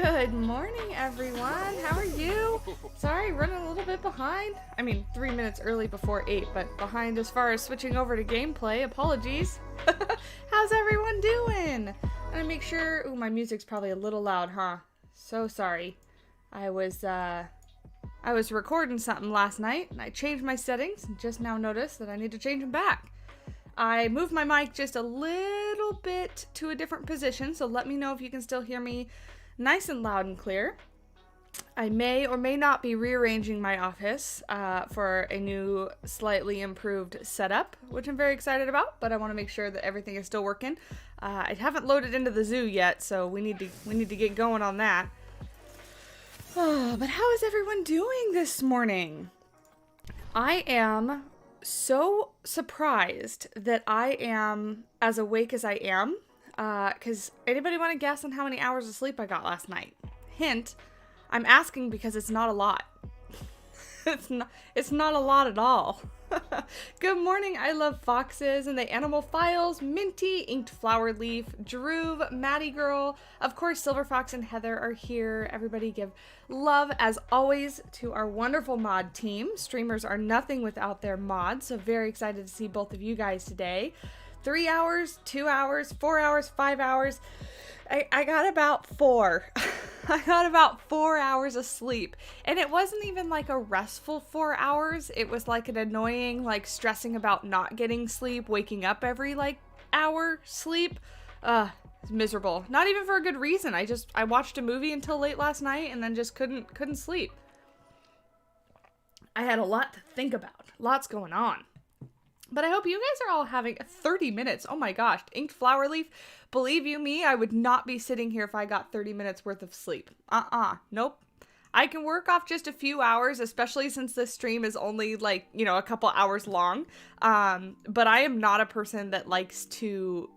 Good morning, everyone. How are you? Sorry, running a little bit behind. I mean, 3 minutes early before 8, but behind as far as switching over to gameplay. Apologies. How's everyone doing? I'm gonna make sure... Ooh, my music's probably a little loud, huh? So sorry. I was recording something last night, and I changed my settings, and just now noticed that I need to change them back. I moved my mic just a little bit to a different position, so let me know if you can still hear me nice and loud and clear. I may or may not be rearranging my office for a new, slightly improved setup, which I'm very excited about, but I want to make sure that everything is still working. I haven't loaded into the zoo yet, so we need to get going on that. Oh, but how is everyone doing this morning? I am so surprised that I am as awake as I am. Because anybody want to guess on how many hours of sleep I got last night? Hint, I'm asking because it's not a lot. It's not a lot at all. Good morning, I love foxes and the animal files, Minty, Inked Flower Leaf, Druve, Maddie Girl, of course Silver Fox and Heather are here. Everybody give love as always to our wonderful mod team. Streamers are nothing without their mods, so very excited to see both of you guys today. 3 hours, 2 hours, 4 hours, 5 hours. I got about 4. I got about 4 hours of sleep. And it wasn't even like a restful 4 hours. It was like an annoying, like stressing about not getting sleep, waking up every like hour sleep. It's miserable. Not even for a good reason. I watched a movie until late last night and then just couldn't sleep. I had a lot to think about. Lots going on. But I hope you guys are all having 30 minutes. Oh my gosh. Inked Flower Leaf. Believe you me, I would not be sitting here if I got 30 minutes worth of sleep. Nope. I can work off just a few hours, especially since this stream is only like, a couple hours long. But I am not a person that likes to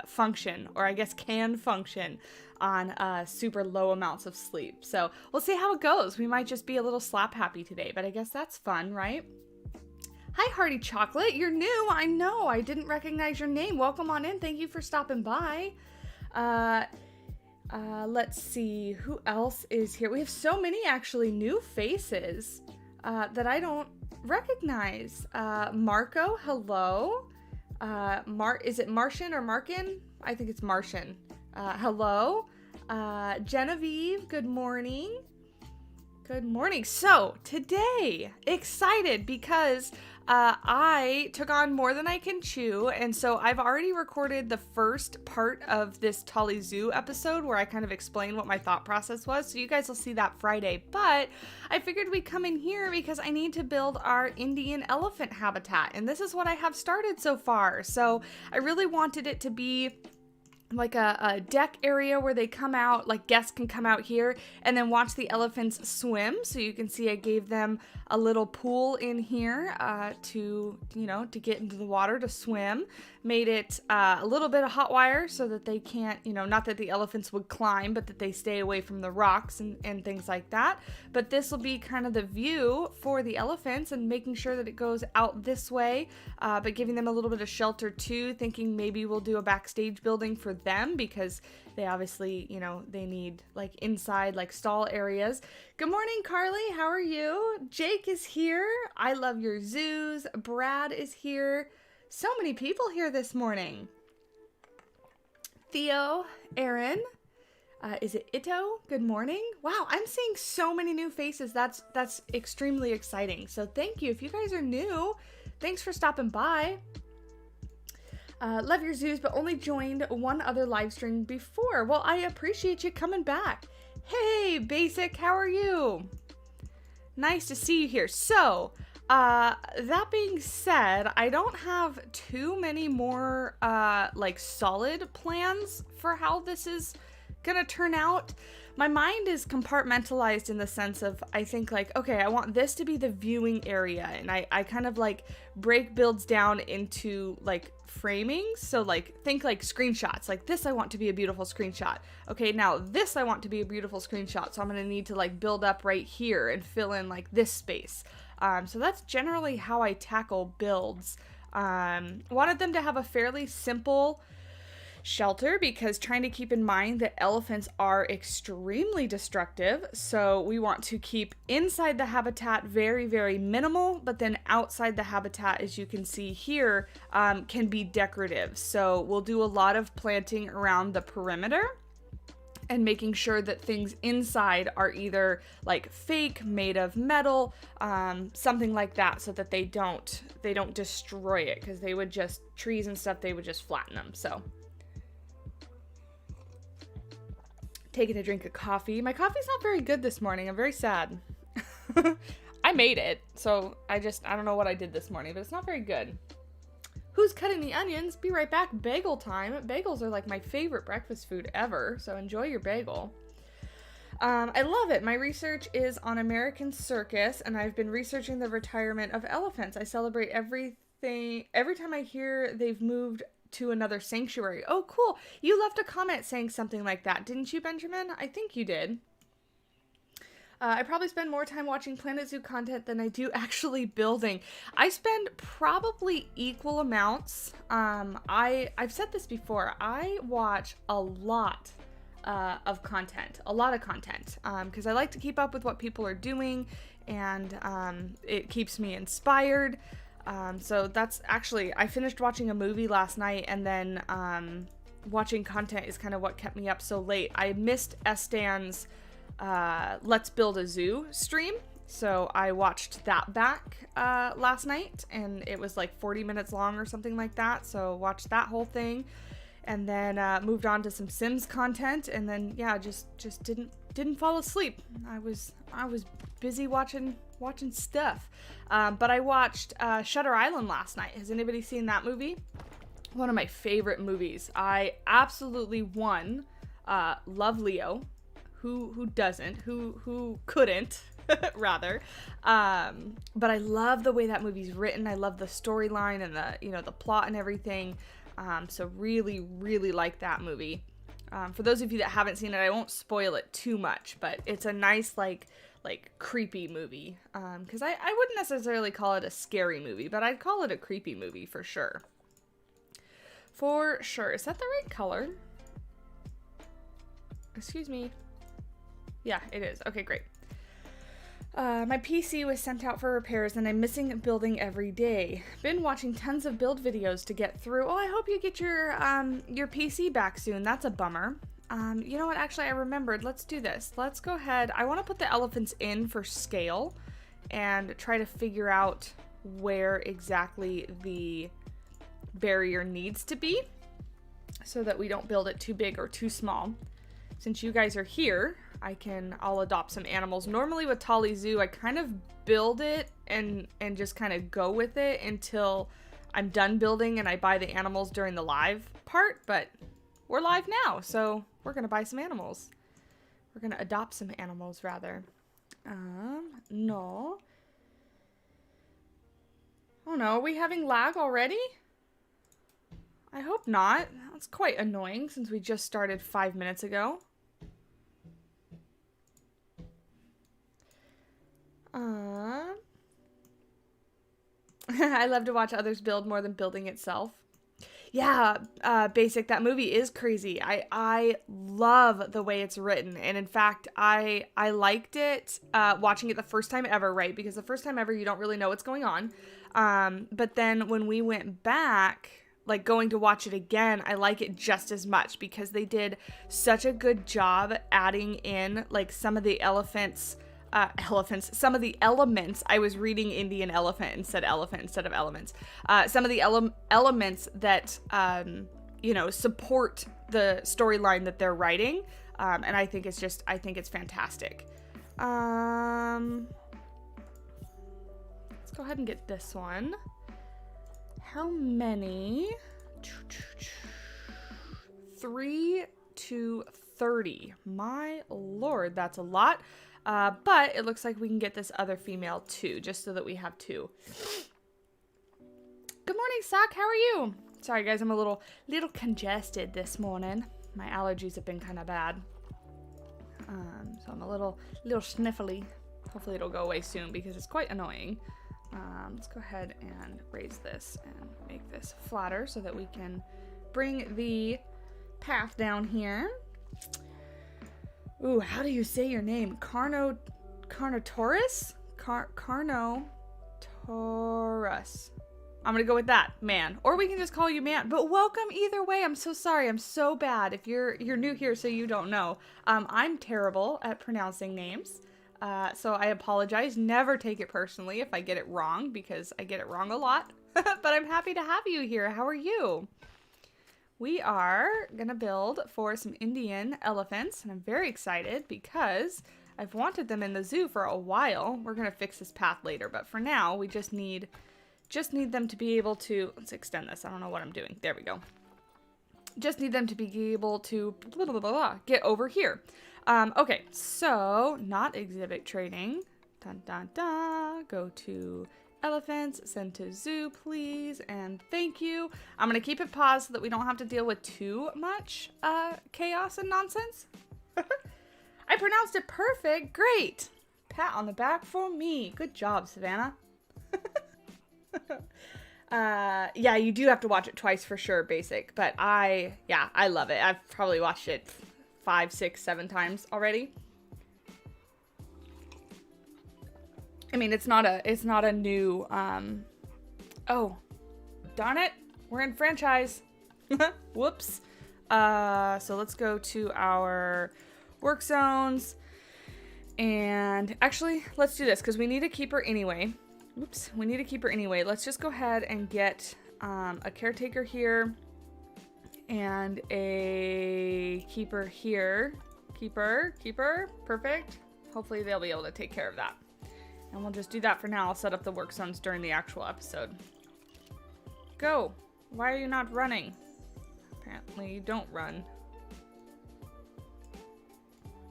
function, or I guess can function on super low amounts of sleep. So we'll see how it goes. We might just be a little slap happy today, but I guess that's fun, right? Hi, Hearty Chocolate. You're new. I know. I didn't recognize your name. Welcome on in. Thank you for stopping by. Let's see. Who else is here? We have so many actually new faces that I don't recognize. Marco, hello. Is it Martian or Markin? I think it's Martian. Hello. Genevieve, good morning. Good morning. So today, excited because I took on more than I can chew, and so I've already recorded the first part of this Tali Zoo episode where I kind of explain what my thought process was, so you guys will see that Friday, but I figured we'd come in here because I need to build our Indian elephant habitat, and this is what I have started so far. So I really wanted it to be like a deck area where they come out, like guests can come out here and then watch the elephants swim. So you can see I gave them a little pool in here to get into the water to swim. Made it a little bit of hot wire so that they can't, not that the elephants would climb, but that they stay away from the rocks and things like that. But this will be kind of the view for the elephants and making sure that it goes out this way, but giving them a little bit of shelter too, thinking maybe we'll do a backstage building for them because they obviously, they need like inside like stall areas. Good morning, Carly. How are you? Jake is here. I love your zoos. Brad is here. So many people here this morning. Theo, Aaron, is it Ito? Good morning. Wow, I'm seeing so many new faces. That's extremely exciting. So thank you. If you guys are new, thanks for stopping by. Love your zoos, but only joined one other live stream before. Well, I appreciate you coming back. Hey, Basic, how are you? Nice to see you here. So, that being said, I don't have too many more, solid plans for how this is gonna turn out. My mind is compartmentalized in the sense of, I think like, okay, I want this to be the viewing area, and I kind of like break builds down into like framings. So like think like screenshots, like this I want to be a beautiful screenshot. Okay, now this I want to be a beautiful screenshot, so I'm gonna need to like build up right here and fill in like this space. So that's generally how I tackle builds. Wanted them to have a fairly simple shelter, because trying to keep in mind that elephants are extremely destructive. So we want to keep inside the habitat very, very minimal, but then outside the habitat, as you can see here, can be decorative. So we'll do a lot of planting around the perimeter and making sure that things inside are either like fake, made of metal, something like that, so that they don't destroy it, because they would just, trees and stuff, they would just flatten them. So taking a drink of coffee. My coffee's not very good this morning. I'm very sad. I made it, so I don't know what I did this morning, but it's not very good. Who's cutting the onions? Be right back. Bagel time. Bagels are like my favorite breakfast food ever, so enjoy your bagel. I love it. My research is on American circus, and I've been researching the retirement of elephants. I celebrate everything every time I hear they've moved to another sanctuary. Oh, cool. You left a comment saying something like that, didn't you, Benjamin? I think you did. I probably spend more time watching Planet Zoo content than I do actually building. I spend probably equal amounts. I've said this before. I watch a lot of content, because I like to keep up with what people are doing, and it keeps me inspired. So that's actually, I finished watching a movie last night, and then watching content is kind of what kept me up so late. I missed Estan's Let's Build a Zoo stream, so I watched that back last night, and it was like 40 minutes long or something like that, so watched that whole thing, and then moved on to some Sims content, and then yeah, just didn't fall asleep. I was busy watching stuff. But I watched Shutter Island last night. Has anybody seen that movie? One of my favorite movies. I absolutely love Leo. Who doesn't? Who couldn't? Rather. But I love the way that movie's written. I love the storyline and the plot and everything. So really, really like that movie. For those of you that haven't seen it, I won't spoil it too much, but it's a nice like creepy movie. Because I wouldn't necessarily call it a scary movie, but I'd call it a creepy movie for sure. For sure. Is that the right color? Excuse me. Yeah, it is. Okay, great. My PC was sent out for repairs, and I'm missing building every day. Been watching tons of build videos to get through. Oh, I hope you get your PC back soon. That's a bummer. You know what? Actually, I remembered. Let's do this. Let's go ahead. I want to put the elephants in for scale and try to figure out where exactly the barrier needs to be so that we don't build it too big or too small. Since you guys are here, I'll adopt some animals. Normally with Tali Zoo, I kind of build it and just kind of go with it until I'm done building and I buy the animals during the live part, but we're live now, so we're gonna buy some animals. We're gonna adopt some animals, rather. No. Oh no, are we having lag already? I hope not. That's quite annoying since we just started 5 minutes ago. I love to watch others build more than building itself. Yeah, Basic, that movie is crazy. I love the way it's written. And in fact, I liked it watching it the first time ever, right? Because the first time ever, you don't really know what's going on. But then when we went back, like going to watch it again, I like it just as much because they did such a good job adding in like some of the some of the elements. I was reading Indian elephant instead of elements. Some of the elements that, support the storyline that they're writing. And I think it's fantastic. Let's go ahead and get this one. How many? 3 to 30. My lord, that's a lot. But it looks like we can get this other female too, just so that we have 2. Good morning, Sock. How are you? Sorry, guys. I'm a little congested this morning. My allergies have been kind of bad. So I'm a little sniffly. Hopefully it'll go away soon because it's quite annoying. Let's go ahead and raise this and make this flatter so that we can bring the path down here. Ooh, how do you say your name? Carnotaurus? Carnotaurus. I'm gonna go with that, man. Or we can just call you man. But welcome either way. I'm so sorry. I'm so bad. If you're new here, so you don't know. I'm terrible at pronouncing names. So I apologize. Never take it personally if I get it wrong, because I get it wrong a lot. But I'm happy to have you here. How are you? We are gonna build for some Indian elephants, and I'm very excited because I've wanted them in the zoo for a while. We're gonna fix this path later, but for now we just need them to be able to, let's extend this. I don't know what I'm doing. There we go. Just need them to be able to blah, blah, blah, blah, get over here. Okay, so not exhibit trading. Dun, dun, dun. Go to elephants, send to zoo, please, and thank you. I'm gonna keep it paused so that we don't have to deal with too much chaos and nonsense. I pronounced it perfect. Great. Pat on the back for me. Good job, Savannah. Yeah, you do have to watch it twice for sure, basic, but I love it. I've probably watched it 5, 6, 7 times already. I mean, it's not a new, oh, darn it. We're in franchise. Whoops. So let's go to our work zones, and actually let's do this because we need a keeper anyway. Oops, we need a keeper anyway. Let's just go ahead and get a caretaker here and a keeper here. Keeper, perfect. Hopefully they'll be able to take care of that. And we'll just do that for now. I'll set up the work zones during the actual episode. Go. Why are you not running? Apparently you don't run.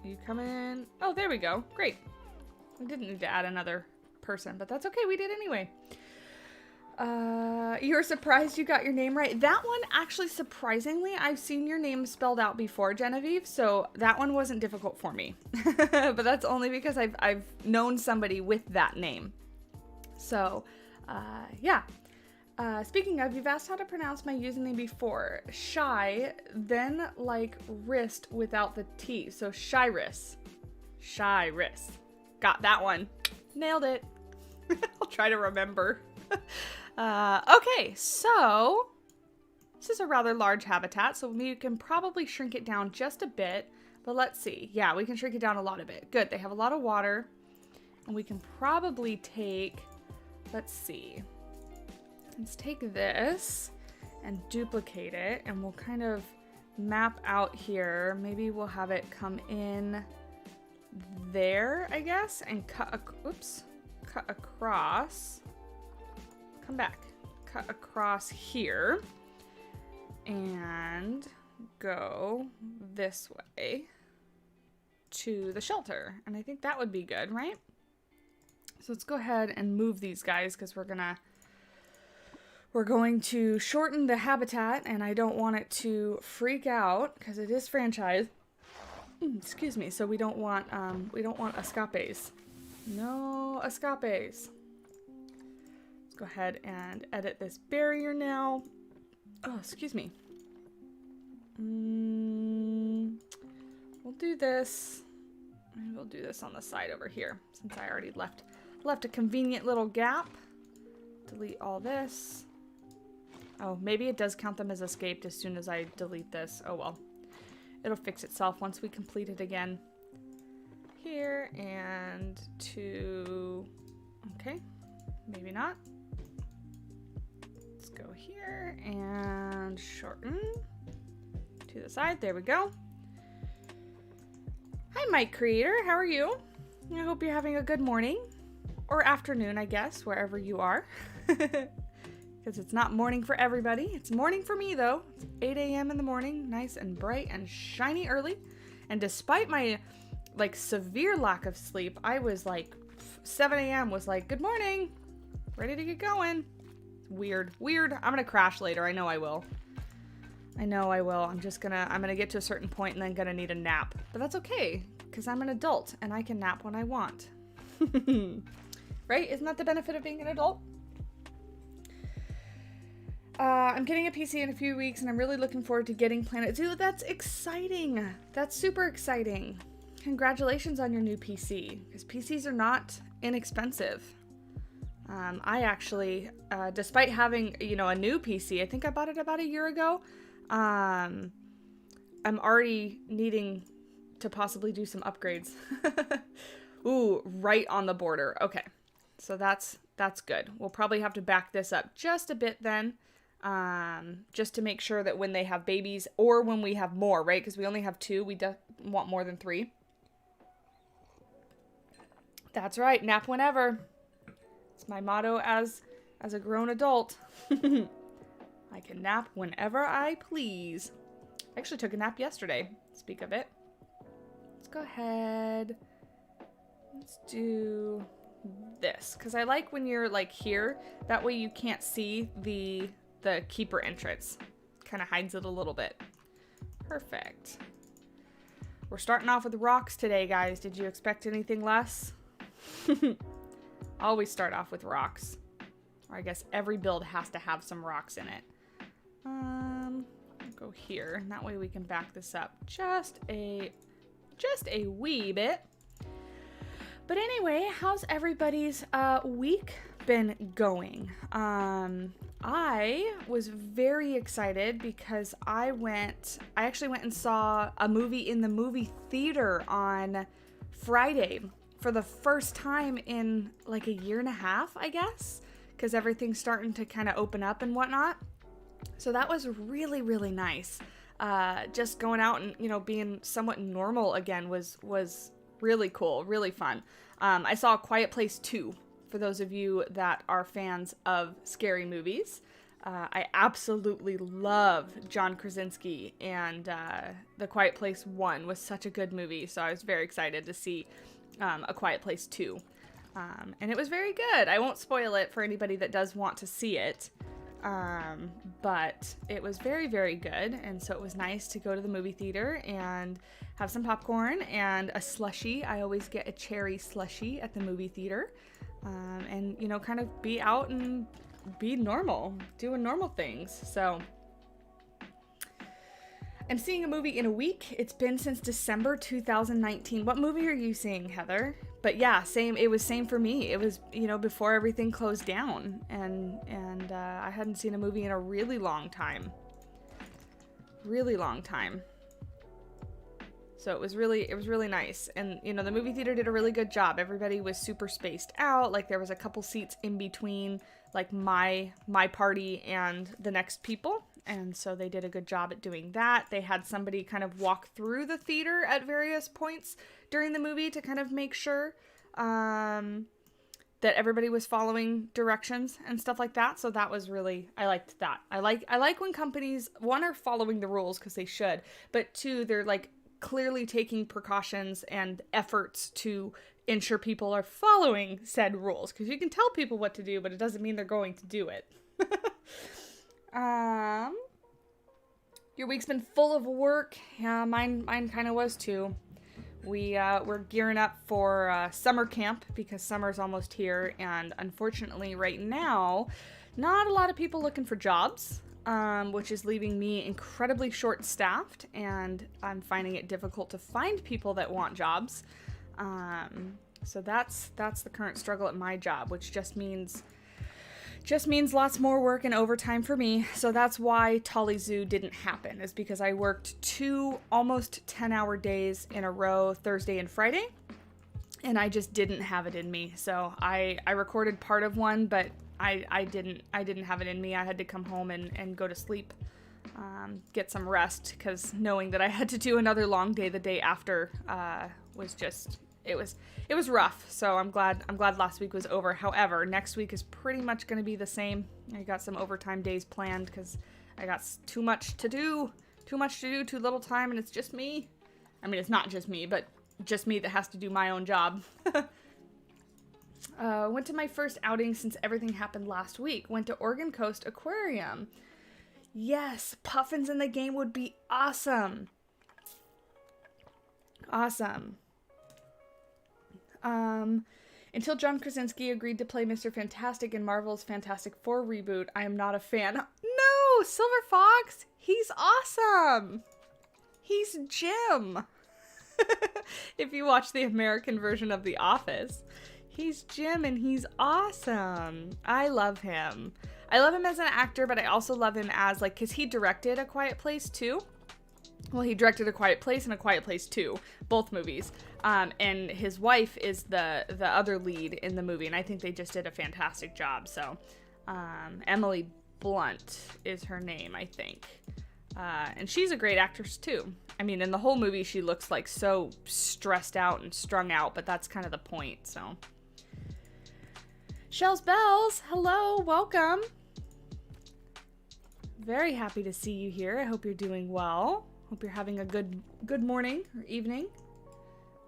You come in. Oh, there we go. Great. We didn't need to add another person, but that's okay. We did anyway. You're surprised you got your name right. That one, actually, surprisingly, I've seen your name spelled out before, Genevieve, so that one wasn't difficult for me. But that's only because I've known somebody with that name. So, yeah. Speaking of, you've asked how to pronounce my username before. Shy, then like wrist without the T. So Shyrus. Shyrus. Got that one. Nailed it. I'll try to remember. Okay, so this is a rather large habitat, so we can probably shrink it down just a bit, but let's see. Yeah, we can shrink it down a lot of it. Good, they have a lot of water, and we can probably take, let's see. Let's take this and duplicate it, and we'll kind of map out here. Maybe we'll have it come in there, I guess, and cut across. Come back. Cut across here and go this way to the shelter. And I think that would be good, right? So let's go ahead and move these guys because we're going to shorten the habitat, and I don't want it to freak out because it is franchise. Excuse me. So we don't want escapes. No escapes. Go ahead and edit this barrier now. Oh, excuse me. We'll do this. Maybe we'll do this on the side over here since I already left a convenient little gap. Delete all this. Oh, maybe it does count them as escaped as soon as I delete this. Oh well. It'll fix itself once we complete it again. Here and to... Okay. Maybe not. Go here and shorten to the side. There we go. Hi, Mike Creator. How are you? I hope you're having a good morning or afternoon, I guess, wherever you are. Because it's not morning for everybody. It's morning for me, though. It's 8 a.m. in the morning, nice and bright and shiny early. And despite my severe lack of sleep, I was 7 a.m. was good morning, ready to get going. Weird. I'm gonna crash later. I know I will. I'm gonna get to a certain point and then gonna need a nap. But that's okay, because I'm an adult and I can nap when I want. Right? Isn't that the benefit of being an adult? I'm getting a PC in a few weeks, and I'm really looking forward to getting Planet Zoo. That's exciting. That's super exciting. Congratulations on your new PC, because PCs are not inexpensive. I actually, despite having, a new PC, I think I bought it about a year ago, I'm already needing to possibly do some upgrades. Ooh, right on the border. Okay, so that's good. We'll probably have to back this up just a bit then, just to make sure that when they have babies, or when we have more, right? Because we only have 2, we want more than 3. That's right, nap whenever. It's my motto as a grown adult. I can nap whenever I please. I actually took a nap yesterday, speak of it. Let's go ahead. Let's do this, because I like when you're like here, that way you can't see the keeper entrance. Kind of hides it a little bit. Perfect. We're starting off with rocks today, guys. Did you expect anything less? Always start off with rocks. Or I guess every build has to have some rocks in it. I'll go here, and that way we can back this up just a wee bit. But anyway, how's everybody's week been going? I was very excited because I actually went and saw a movie in the movie theater on Friday for the first time in like a year and a half, I guess, because everything's starting to kind of open up and whatnot. So that was really, really nice. Just going out and, being somewhat normal again was really cool, really fun. I saw A Quiet Place 2, for those of you that are fans of scary movies. I absolutely love John Krasinski, and The Quiet Place 1 was such a good movie, so I was very excited to see A Quiet Place 2. And it was very good. I won't spoil it for anybody that does want to see it. But it was very, very good. And so it was nice to go to the movie theater and have some popcorn and a slushie. I always get a cherry slushie at the movie theater. And, kind of be out and be normal, doing normal things. So I'm seeing a movie in a week. It's been since December 2019. What movie are you seeing, Heather? But yeah, same. It was same for me. It was, before everything closed down, and I hadn't seen a movie in a really long time. Really long time. So it was really nice. And, the movie theater did a really good job. Everybody was super spaced out. Like, there was a couple seats in between, like, my party and the next people. And so they did a good job at doing that. They had somebody kind of walk through the theater at various points during the movie to kind of make sure that everybody was following directions and stuff like that. So that was really, I liked that. I like when companies, one, are following the rules because they should, but two, they're like clearly taking precautions and efforts to ensure people are following said rules, because you can tell people what to do, but it doesn't mean they're going to do it. Your week's been full of work. Yeah, mine kind of was too. We're gearing up for summer camp because summer's almost here, and unfortunately right now, not a lot of people looking for jobs, which is leaving me incredibly short-staffed, and I'm finding it difficult to find people that want jobs. So that's the current struggle at my job, which just means lots more work and overtime for me. So that's why Tali Zoo didn't happen, is because I worked 2 almost 10-hour days in a row, Thursday and Friday, and I just didn't have it in me. So I recorded part of one, but I didn't have it in me. I had to come home and go to sleep, get some rest, because knowing that I had to do another long day the day after was just... It was rough, so I'm glad last week was over. However, next week is pretty much going to be the same. I got some overtime days planned because I got too much to do, too little time, and it's just me. I mean, it's not just me, but just me that has to do my own job. Went to my first outing since everything happened last week. Went to Oregon Coast Aquarium. Yes, puffins in the game would be awesome. Awesome. Until John Krasinski agreed to play Mr. Fantastic in Marvel's Fantastic Four reboot, I am not a fan. No, Silver Fox, he's awesome. He's Jim. If you watch the American version of The Office, he's Jim and he's awesome. I love him. I love him as an actor, but I also love him as, like, because he directed A Quiet Place too. Well, he directed A Quiet Place and A Quiet Place 2, both movies. And his wife is the other lead in the movie, and I think they just did a fantastic job. So, Emily Blunt is her name, I think. And she's a great actress too. I mean, in the whole movie, she looks like so stressed out and strung out, but that's kind of the point, so. Shells Bells, hello, welcome. Very happy to see you here. I hope you're doing well. Hope you're having a good morning or evening,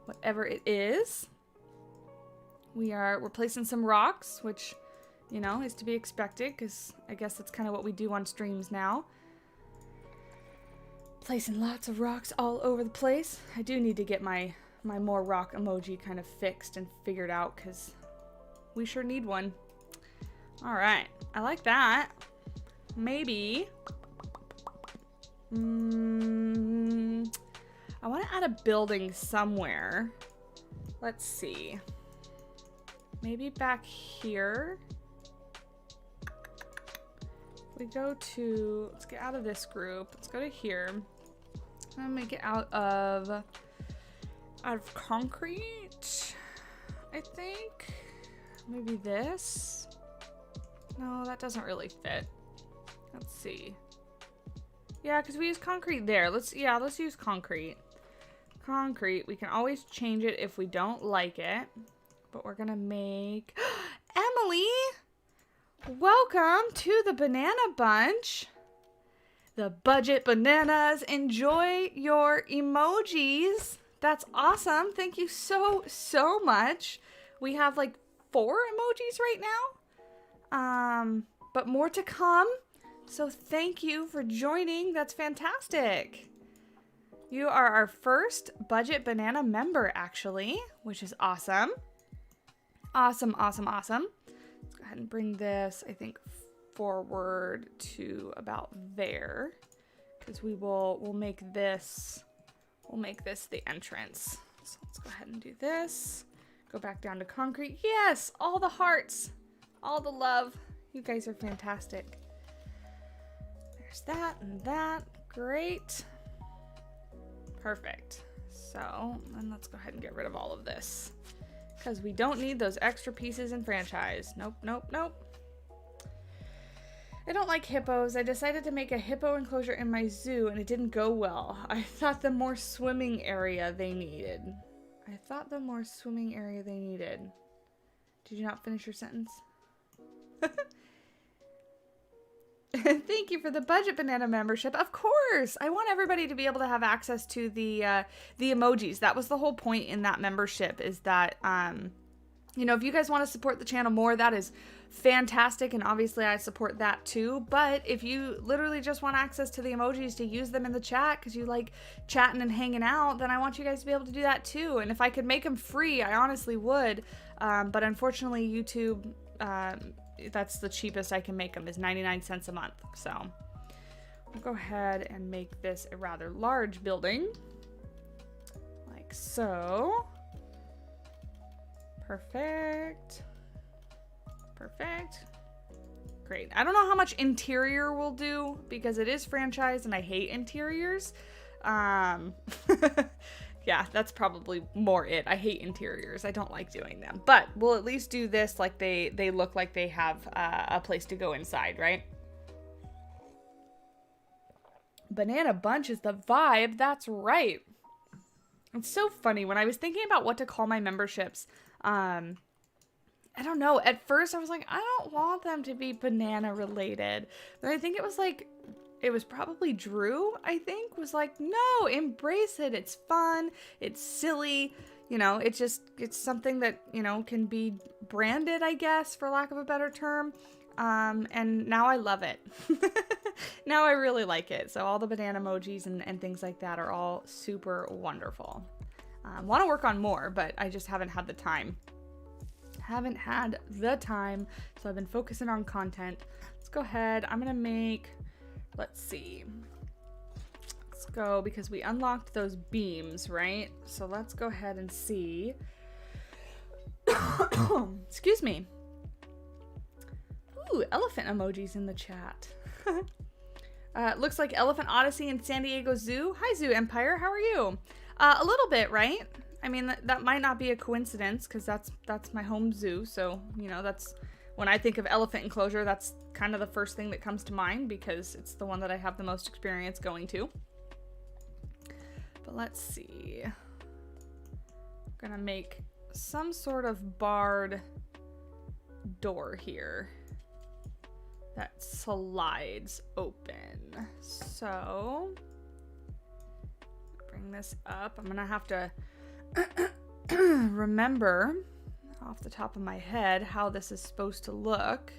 whatever it is. We're placing some rocks, which, you know, is to be expected, because I guess that's kind of what we do on streams now. Placing lots of rocks all over the place. I do need to get my more rock emoji kind of fixed and figured out, because we sure need one. All right, I like that. Maybe. I want to add a building somewhere. Let's see. Maybe back here. We go to, let's get out of this group. Let's go to here. I'm gonna make it out of concrete, I think. Maybe this. No, that doesn't really fit. Let's see. Yeah, because we use concrete there. Let's use concrete. Concrete. We can always change it if we don't like it. But we're gonna make Emily! Welcome to the Banana Bunch. The budget bananas. Enjoy your emojis. That's awesome. Thank you so much. We have like 4 emojis right now. But more to come. So thank you for joining. That's fantastic. You are our first budget banana member, actually, which is awesome. Awesome. Let's go ahead and bring this, I think, forward to about there, because we'll make this the entrance. So let's go ahead and do this. Go back down to concrete. Yes, all the hearts, all the love. You guys are fantastic. There's that and that. Great. Perfect. So, then let's go ahead and get rid of all of this, because we don't need those extra pieces in franchise. Nope. I don't like hippos. I decided to make a hippo enclosure in my zoo, and it didn't go well. I thought the more swimming area they needed. Did you not finish your sentence? Thank you for the budget banana membership. Of course, I want everybody to be able to have access to the emojis. That was the whole point in that membership, is that you know, if you guys want to support the channel more, that is fantastic, and obviously I support that too. But if you literally just want access to the emojis to use them in the chat because you like chatting and hanging out, then I want you guys to be able to do that too. And if I could make them free, I honestly would. But unfortunately, YouTube, that's the cheapest I can make them, is 99 cents a month. So we'll go ahead and make this a rather large building, like so. Perfect. Great. I don't know how much interior we'll do, because it is franchise and I hate interiors. Yeah, that's probably more it. I hate interiors. I don't like doing them. But we'll at least do this like they look like they have a place to go inside, right? Banana Bunch is the vibe. That's right. It's so funny. When I was thinking about what to call my memberships, I don't know. At first I was like, I don't want them to be banana related. But I think it was probably Drew, I think, was like, no, embrace it. It's fun. It's silly. You know, it's something that, you know, can be branded, I guess, for lack of a better term. And now I love it. Now I really like it. So all the banana emojis and things like that are all super wonderful. Want to work on more, but I just haven't had the time. haven't had the time, so I've been focusing on content. Let's go ahead. I'm gonna make, let's see. Let's go, because we unlocked those beams, right? So let's go ahead and see. Excuse me. Ooh, elephant emojis in the chat. Looks like Elephant Odyssey and San Diego Zoo. Hi, Zoo Empire. How are you? A little bit, right? I mean, that might not be a coincidence, because that's my home zoo. So, you know, that's when I think of elephant enclosure, that's kind of the first thing that comes to mind, because it's the one that I have the most experience going to. But let's see. I'm gonna make some sort of barred door here that slides open. So bring this up. I'm gonna have to remember off the top of my head how this is supposed to look.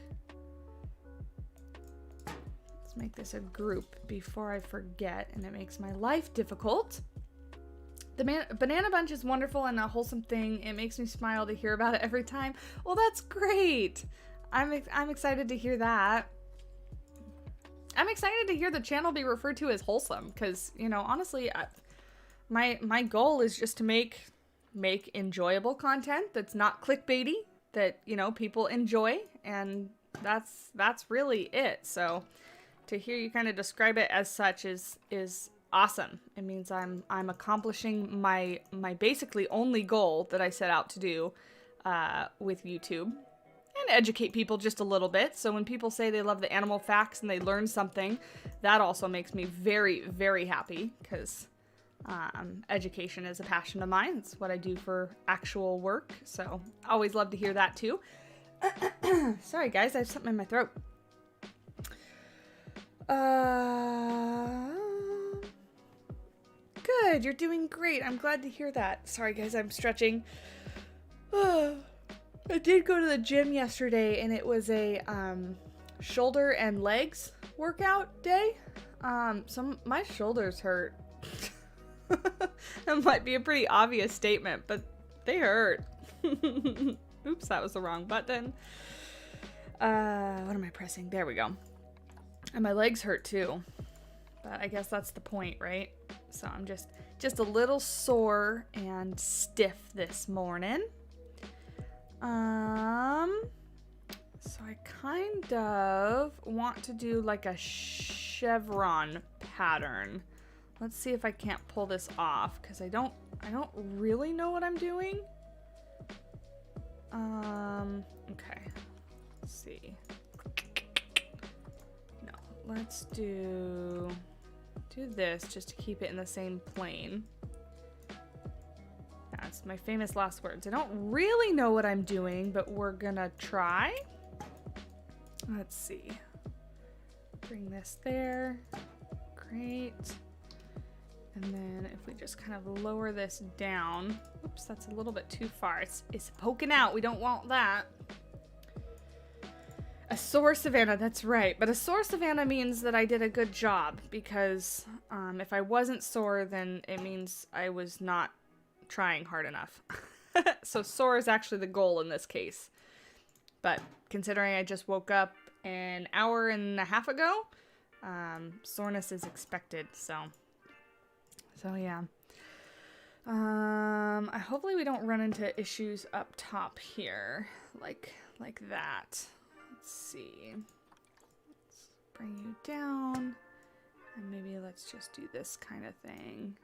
Let's make this a group before I forget, and it makes my life difficult. The banana bunch is wonderful and a wholesome thing. It makes me smile to hear about it every time. Well, that's great. I'm excited to hear that. I'm excited to hear the channel be referred to as wholesome, because, you know, honestly, my goal is just to make enjoyable content that's not clickbaity, that, you know, people enjoy, and that's really it. So to hear you kind of describe it as such is awesome. It means I'm accomplishing my basically only goal that I set out to do with YouTube, and educate people just a little bit. So when people say they love the animal facts and they learn something, that also makes me very, very happy, because education is a passion of mine. It's what I do for actual work. So always love to hear that too. Sorry guys, I have something in my throat. Good, you're doing great. I'm glad to hear that. Sorry guys, I'm stretching. I did go to the gym yesterday, and it was a shoulder and legs workout day. So my shoulders hurt. That might be a pretty obvious statement, but they hurt. Oops, that was the wrong button. What am I pressing? There we go. And my legs hurt too. But I guess that's the point, right? So I'm just a little sore and stiff this morning. So I kind of want to do like a chevron pattern. Let's see if I can't pull this off, because I don't really know what I'm doing. Okay. Let's see. No, let's do this just to keep it in the same plane. That's my famous last words. I don't really know what I'm doing, but we're gonna try. Let's see. Bring this there. Great. And then if we just kind of lower this down. Oops, that's a little bit too far. It's poking out. We don't want that. A sore Savannah, that's right. But a sore Savannah means that I did a good job, because if I wasn't sore, then it means I was not trying hard enough. So sore is actually the goal in this case. But considering I just woke up an hour and a half ago, soreness is expected. So yeah. Hopefully we don't run into issues up top here, like that. Let's see. Let's bring you down, and maybe let's just do this kind of thing.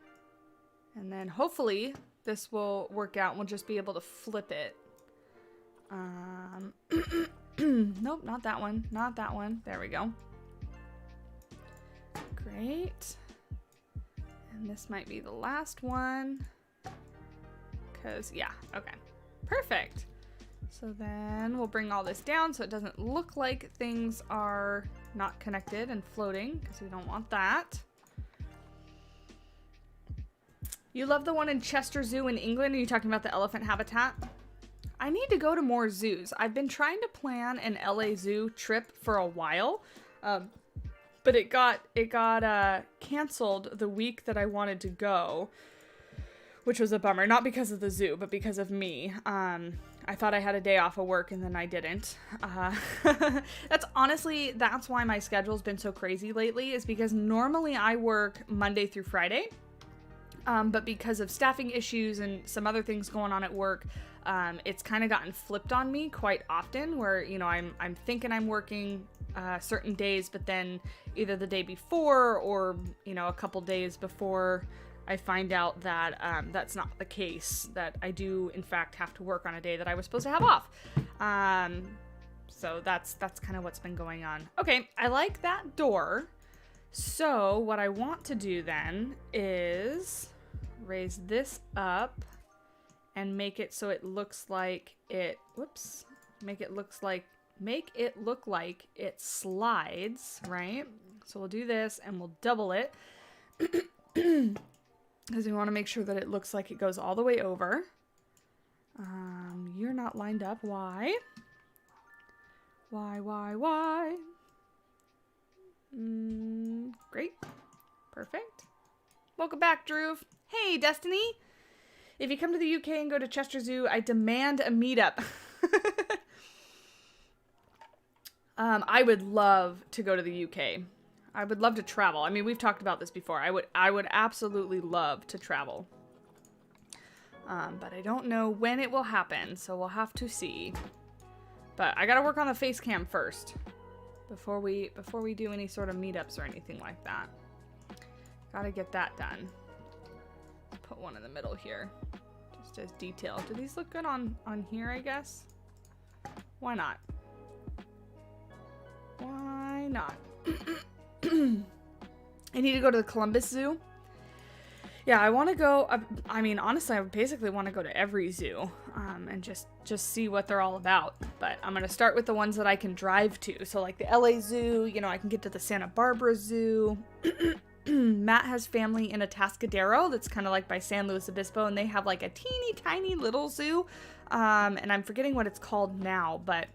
And then hopefully this will work out and we'll just be able to flip it. Nope, not that one. Not that one. There we go. Great. And this might be the last one. Because, yeah, okay. Perfect. So then we'll bring all this down so it doesn't look like things are not connected and floating, because we don't want that. You love the one in Chester Zoo in England? Are you talking about the elephant habitat? I need to go to more zoos. I've been trying to plan an LA Zoo trip for a while, but it got canceled the week that I wanted to go, which was a bummer. Not because of the zoo, but because of me. I thought I had a day off of work and then I didn't. That's why my schedule's been so crazy lately, is because normally I work Monday through Friday. But because of staffing issues and some other things going on at work, it's kind of gotten flipped on me quite often, where, you know, I'm thinking I'm working certain days, but then either the day before or, you know, a couple days before, I find out that that's not the case, that I do in fact have to work on a day that I was supposed to have off. So that's kind of what's been going on. Okay, I like that door. So what I want to do then is raise this up and make it so it looks like it, make it look like it slides, right? So we'll do this and we'll double it. Because we want to make sure that it looks like it goes all the way over. You're not lined up. Why? Why? Great. Perfect. Welcome back, Drew. Hey, Destiny. If you come to the UK and go to Chester Zoo, I demand a meetup. I would love to go to the UK. I would love to travel. I mean, we've talked about this before. I would absolutely love to travel. But I don't know when it will happen, so we'll have to see. But I gotta work on the face cam first before we do any sort of meetups or anything like that. Gotta get that done. Put one in the middle here, just as detail. Do these look good on here, I guess? Why not? Why not? I need to go to the Columbus Zoo. Yeah, I want to go. I mean, honestly, I basically want to go to every zoo and just see what they're all about. But I'm going to start with the ones that I can drive to. So like the LA Zoo, you know, I can get to the Santa Barbara Zoo. Matt has family in Atascadero. That's kind of like by San Luis Obispo. And they have like a teeny tiny little zoo. And I'm forgetting what it's called now, but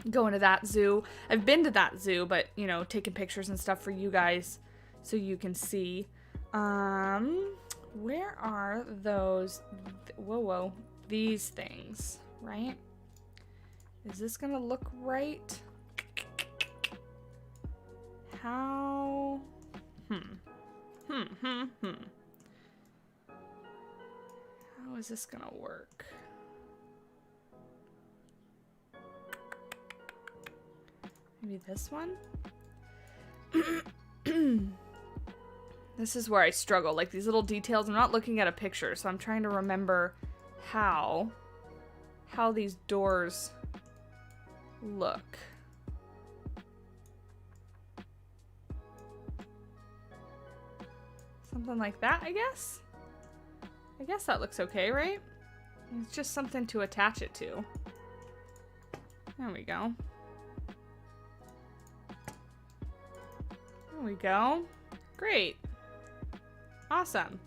going to that zoo. I've been to that zoo, but, you know, taking pictures and stuff for you guys so you can see. Where are those? Whoa, these things, right? Is this gonna look right? How? How is this gonna work? Maybe this one? This is where I struggle. Like these little details, I'm not looking at a picture, so I'm trying to remember how these doors look. Something like that, I guess? I guess that looks okay, right? It's just something to attach it to. There we go. There we go. Great. Awesome.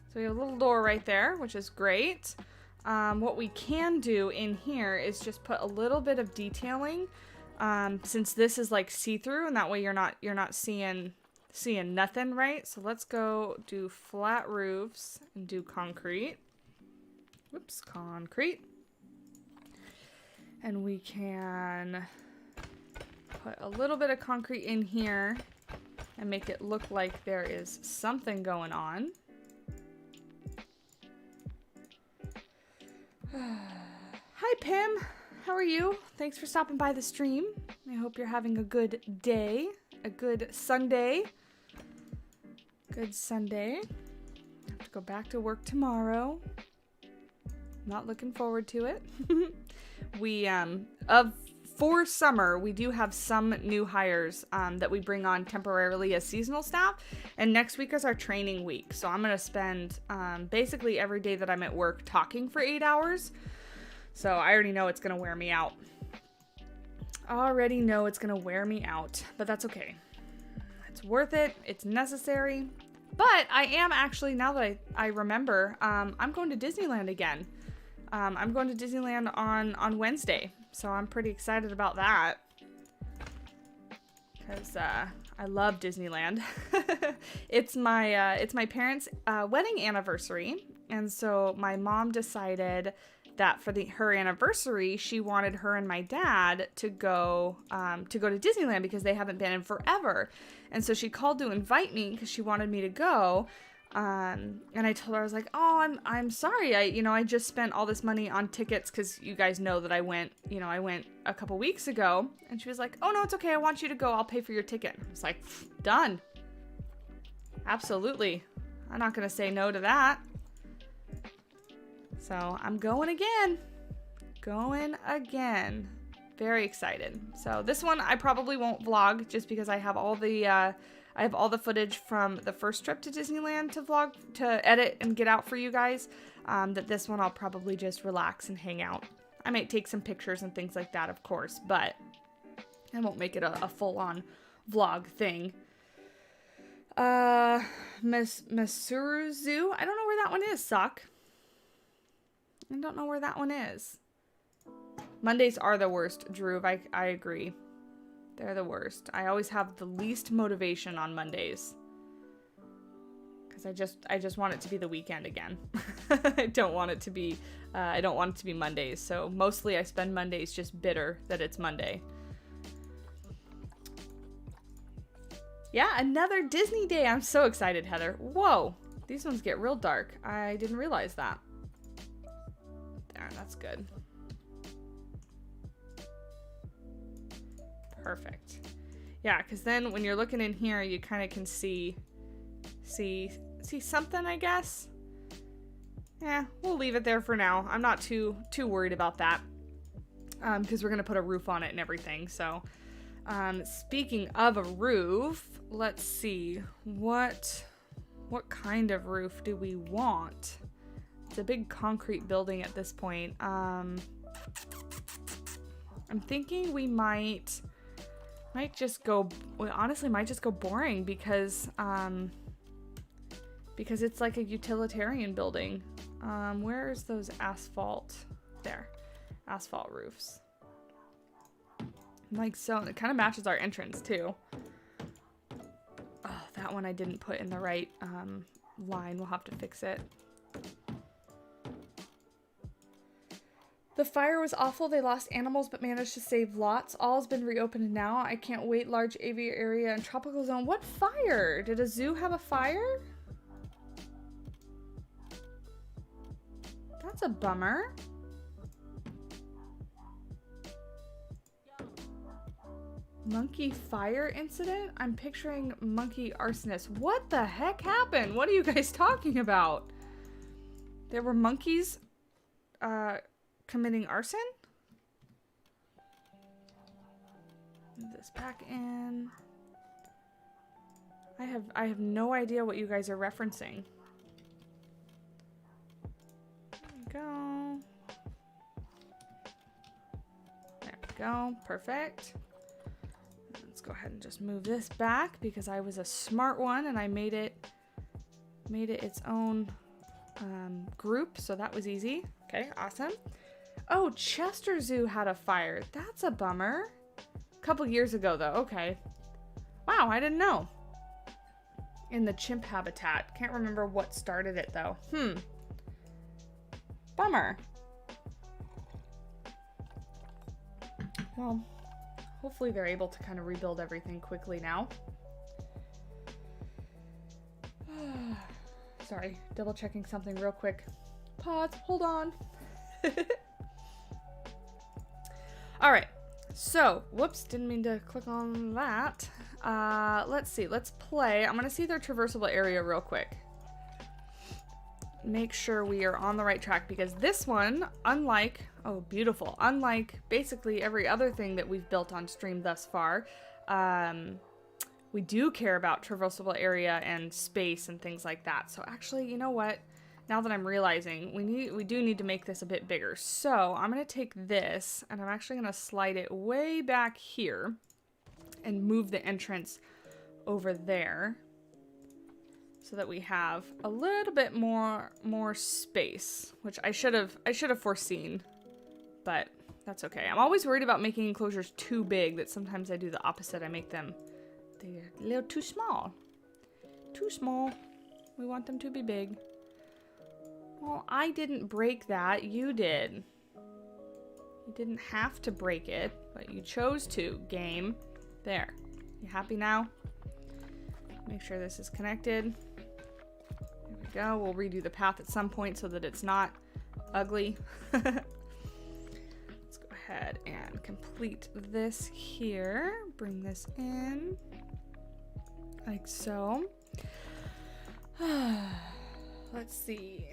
So we have a little door right there, which is great. What we can do in here is just put a little bit of detailing, since this is like see-through, and that way you're not seeing nothing, right? So let's go do flat roofs and do concrete. Whoops, concrete. And we can put a little bit of concrete in here and make it look like there is something going on. Hi, Pim. How are you? Thanks for stopping by the stream. I hope you're having a good day. A good Sunday. Good Sunday. I have to go back to work tomorrow. Not looking forward to it. For summer, we do have some new hires that we bring on temporarily as seasonal staff, and next week is our training week. So I'm going to spend basically every day that I'm at work talking for 8 hours. So I already know it's going to wear me out. But that's okay. It's worth it. It's necessary. But I am actually, now that I remember, I'm going to Disneyland again. I'm going to Disneyland on Wednesday. So I'm pretty excited about that, because I love Disneyland. It's my parents' wedding anniversary, And so my mom decided that for her anniversary, she wanted her and my dad to go to Disneyland because they haven't been in forever. And so she called to invite me because she wanted me to go. And I told her, I was like, oh, I'm sorry. I just spent all this money on tickets because you guys know that I went a couple weeks ago. And she was like, oh, no, it's okay. I want you to go. I'll pay for your ticket. I was like, done. Absolutely. I'm not going to say no to that. So I'm going again. Very excited. So this one I probably won't vlog just because I have all the footage from the first trip to Disneyland to vlog, to edit and get out for you guys. That this one I'll probably just relax and hang out. I might take some pictures and things like that, of course, but I won't make it a full-on vlog thing. Misuru Zoo. I don't know where that one is, Sock. I don't know where that one is. Mondays are the worst, Drew. I agree. They're the worst. I always have the least motivation on Mondays. Because I just want it to be the weekend again. I don't want it to be Mondays. So mostly I spend Mondays just bitter that it's Monday. Yeah, another Disney day. I'm so excited, Heather. Whoa. These ones get real dark. I didn't realize that. There, that's good. Perfect. Yeah, because then when you're looking in here, you kind of can see something, I guess. Yeah, we'll leave it there for now. I'm not too worried about that. Because we're going to put a roof on it and everything. So, speaking of a roof, let's see. What kind of roof do we want? It's a big concrete building at this point. I'm thinking we might just go, honestly, might just go boring because it's like a utilitarian building. Where's those asphalt? There, asphalt roofs. Like so, it kind of matches our entrance too. Oh, that one I didn't put in the right line. We'll have to fix it. The fire was awful. They lost animals but managed to save lots. All has been reopened now. I can't wait. Large aviary area and tropical zone. What fire? Did a zoo have a fire? That's a bummer. Monkey fire incident? I'm picturing monkey arsonist. What the heck happened? What are you guys talking about? There were monkeys committing arson? Move this back in. I have no idea what you guys are referencing. There we go. There we go. Perfect. Let's go ahead and just move this back because I was a smart one and I made it its own group, so that was easy. Okay, awesome. Oh, Chester Zoo had a fire. That's a bummer. A couple years ago, though. Okay. Wow, I didn't know. In the chimp habitat. Can't remember what started it, though. Bummer. Well, hopefully they're able to kind of rebuild everything quickly now. Sorry, double checking something real quick. Pause, hold on. Alright, so, whoops, didn't mean to click on that. Let's see, let's play. I'm gonna see their traversable area real quick. Make sure we are on the right track because this one, unlike, oh beautiful, unlike basically every other thing that we've built on stream thus far, we do care about traversable area and space and things like that. So actually, you know what? Now that I'm realizing, we do need to make this a bit bigger. So I'm going to take this and I'm actually going to slide it way back here and move the entrance over there so that we have a little bit more space, which I should have foreseen, but that's okay. I'm always worried about making enclosures too big, that sometimes I do the opposite. I make them they're a little too small. Too small. We want them to be big. Well, I didn't break that. You did. You didn't have to break it, but you chose to, game. There. You happy now? Make sure this is connected. There we go. We'll redo the path at some point so that it's not ugly. Let's go ahead and complete this here. Bring this in. Like so. Let's see.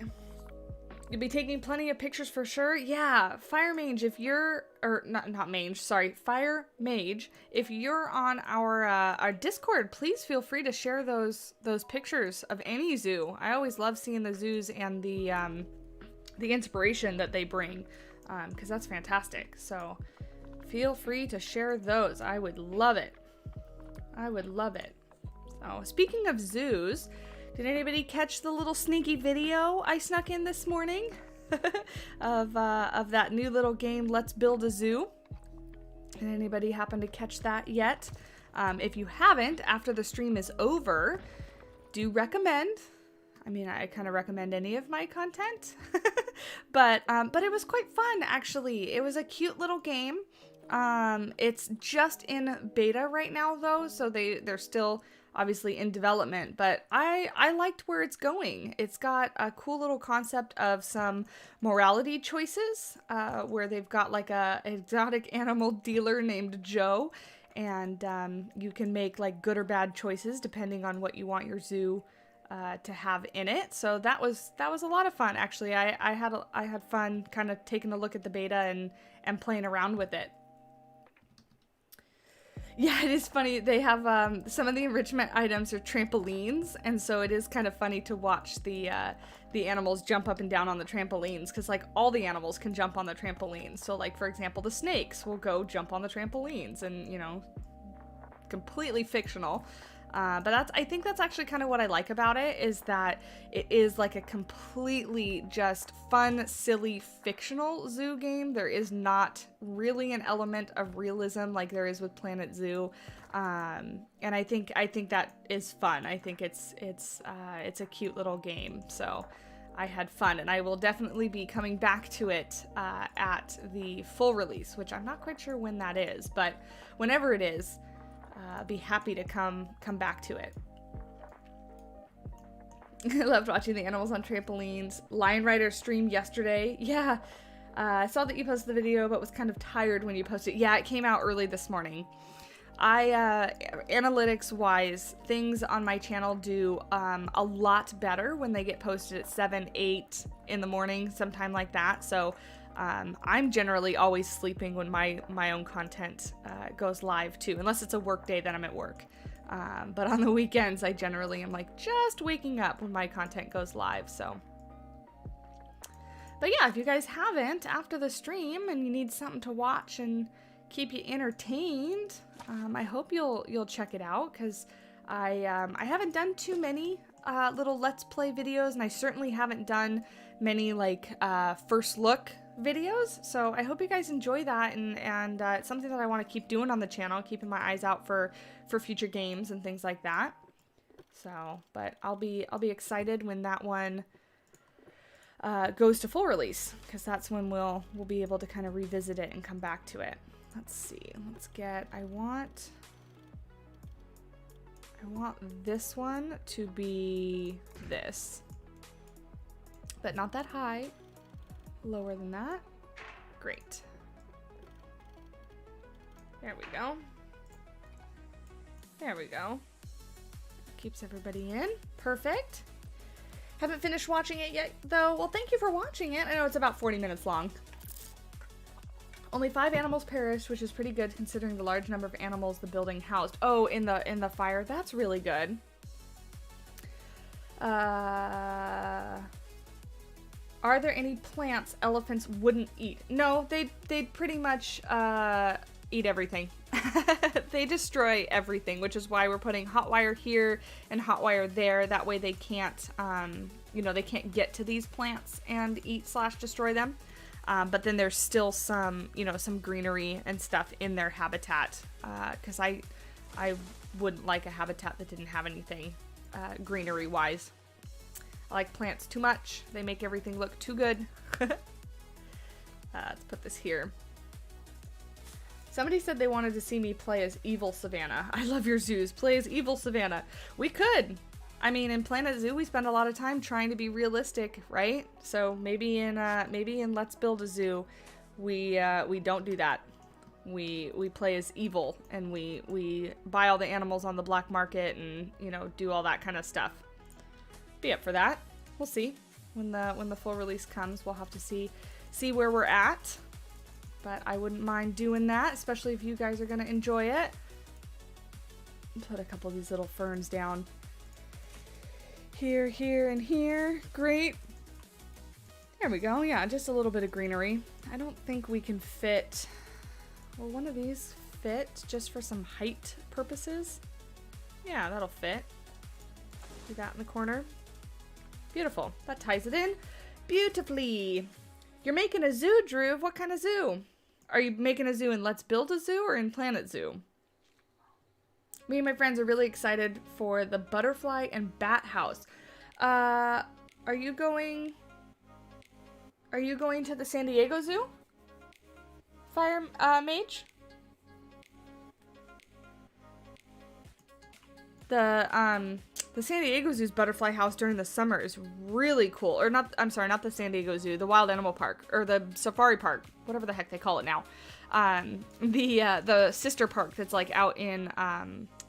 You'll be taking plenty of pictures for sure. Yeah, Fire Mage, if you're, or not Mage, sorry, Fire Mage, if you're on our Discord, please feel free to share those pictures of any zoo. I always love seeing the zoos and the inspiration that they bring, because that's fantastic. So feel free to share those. I would love it. I would love it. So speaking of zoos, did anybody catch the little sneaky video I snuck in this morning of that new little game, Let's Build a Zoo? Did anybody happen to catch that yet? If you haven't, after the stream is over, do recommend. I mean, I kind of recommend any of my content, but it was quite fun, actually. It was a cute little game. It's just in beta right now, though, so they're still obviously in development, but I liked where it's going. It's got a cool little concept of some morality choices, where they've got like a exotic animal dealer named Joe, and you can make like good or bad choices depending on what you want your zoo to have in it. So that was a lot of fun, actually. I had fun kind of taking a look at the beta and playing around with it. Yeah, it is funny. They have some of the enrichment items are trampolines, and so it is kind of funny to watch the animals jump up and down on the trampolines, because like all the animals can jump on the trampolines. So like, for example, the snakes will go jump on the trampolines, and you know, completely fictional. But I think that's actually kind of what I like about it, is that it is like a completely just fun, silly, fictional zoo game. There is not really an element of realism like there is with Planet Zoo. And I think that is fun. I think it's a cute little game. So I had fun, and I will definitely be coming back to it at the full release, which I'm not quite sure when that is, but whenever it is, be happy to come back to it. I loved watching the animals on trampolines. Lion Rider streamed yesterday. Yeah, I saw that you posted the video, but was kind of tired when you posted it. Yeah, it came out early this morning. Analytics wise, things on my channel do a lot better when they get posted at 7, 8 in the morning, sometime like that. So I'm generally always sleeping when my own content goes live too, unless it's a work day that I'm at work. But on the weekends, I generally am like just waking up when my content goes live. So, but yeah, if you guys haven't after the stream and you need something to watch and keep you entertained, I hope you'll check it out, because I haven't done too many little Let's Play videos, and I certainly haven't done many like first look videos, so I hope you guys enjoy that, and it's something that I want to keep doing on the channel, keeping my eyes out for future games and things like that. So, but I'll be excited when that one goes to full release, because that's when we'll be able to kind of revisit it and come back to it. Let's see. Let's get. I want this one to be this, but not that high. Lower than that. Great. There we go. There we go. Keeps everybody in. Perfect. Haven't finished watching it yet, though. Well, thank you for watching it. I know it's about 40 minutes long. Only 5 animals perished, which is pretty good considering the large number of animals the building housed. Oh, in the fire. That's really good. Are there any plants elephants wouldn't eat? No, they'd pretty much eat everything. They destroy everything, which is why we're putting hot wire here and hot wire there. That way they can't, they can't get to these plants and eat / destroy them. But then there's still some, some greenery and stuff in their habitat. Because I wouldn't like a habitat that didn't have anything greenery wise. I like plants too much. They make everything look too good. Let's put this here. Somebody said they wanted to see me play as Evil Savannah. I love your zoos. Play as Evil Savannah. We could. I mean, in Planet Zoo, we spend a lot of time trying to be realistic, right? So maybe in Let's Build a Zoo, we don't do that. We play as evil, and we buy all the animals on the black market, and you know, do all that kind of stuff. Be up for that. We'll see when the full release comes. We'll have to see where we're at. But I wouldn't mind doing that, especially if you guys are gonna enjoy it. Put a couple of these little ferns down. Here, here, and here. Great. There we go. Yeah, just a little bit of greenery. I don't think we can fit... Will one of these fit just for some height purposes? Yeah, that'll fit. Do that in the corner. Beautiful. That ties it in beautifully. You're making a zoo, Drew. What kind of zoo? Are you making a zoo in Let's Build a Zoo or in Planet Zoo? Me and my friends are really excited for the butterfly and bat house. Are you going to the San Diego Zoo? Fire Mage? The San Diego Zoo's butterfly house during the summer is really cool. Or not, I'm sorry, not the San Diego Zoo, the Wild Animal Park, or the Safari Park, whatever the heck they call it now. The sister park that's like out in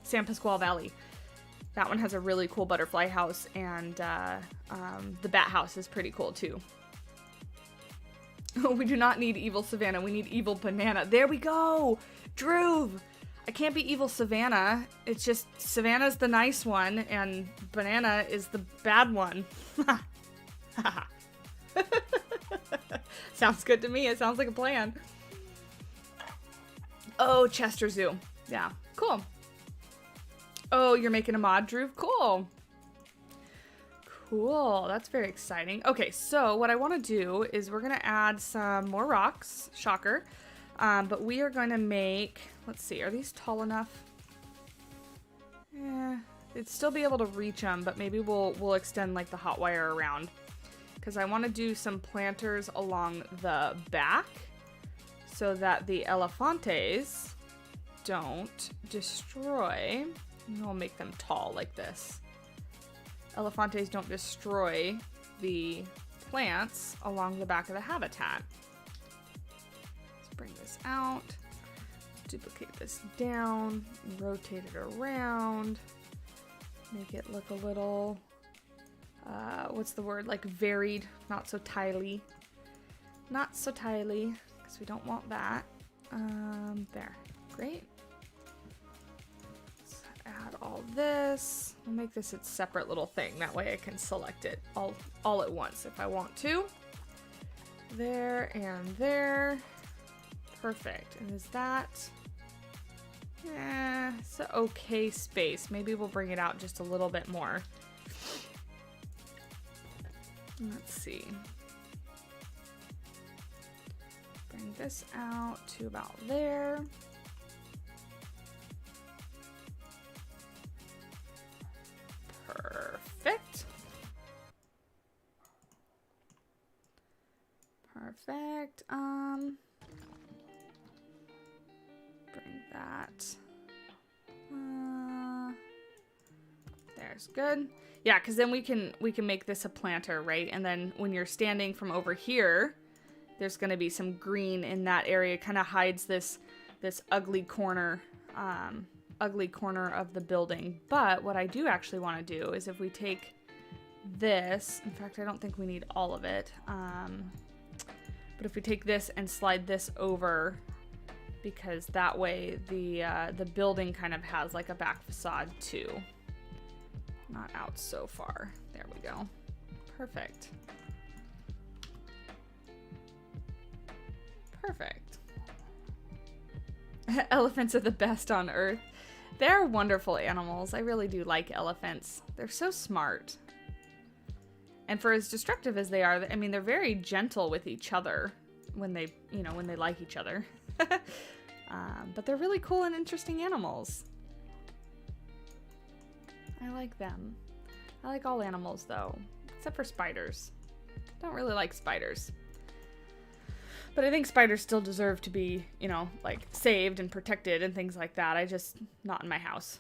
San Pasqual Valley. That one has a really cool butterfly house, and the bat house is pretty cool too. We do not need Evil Savannah, we need Evil Banana. There we go! Drew! I can't be Evil Savannah. It's just Savannah's the nice one, and Banana is the bad one. Sounds good to me. It sounds like a plan. Oh, Chester Zoo. Yeah, cool. Oh, you're making a mod, Drew? Cool. Cool. That's very exciting. Okay, so what I want to do is we're going to add some more rocks. Shocker. But we are going to make... Let's see. Are these tall enough? Yeah. It'd still be able to reach them, but maybe we'll extend like the hot wire around. Because I want to do some planters along the back so that the elephantes don't destroy... We'll make them tall like this. Elephantes don't destroy the plants along the back of the habitat. Let's bring this out. Duplicate this down. Rotate it around. Make it look a little... what's the word? Like varied. Not so tiley. Not so tiley. Because we don't want that. There. Great. Add all this. I'll make this its separate little thing. That way I can select it all at once if I want to. There and there. Perfect. And is that... it's an okay space. Maybe we'll bring it out just a little bit more. Let's see. Bring this out to about there. Perfect. Perfect. Bring that. There's good. Yeah, because then we can make this a planter, right? And then when you're standing from over here, there's going to be some green in that area. Kind of hides this ugly corner. Ugly corner of the building. But what I do actually want to do is if we take this, in fact I don't think we need all of it, but if we take this and slide this over, because that way the building kind of has like a back facade too. Not out so far. There we go. Perfect. Perfect. Elephants are the best on Earth. They're wonderful animals. I really do like elephants. They're so smart. And for as destructive as they are, I mean, they're very gentle with each other when they, when they like each other. But they're really cool and interesting animals. I like them. I like all animals though, except for spiders. Don't really like spiders. But I think spiders still deserve to be, you know, like saved and protected and things like that. I just, not in my house.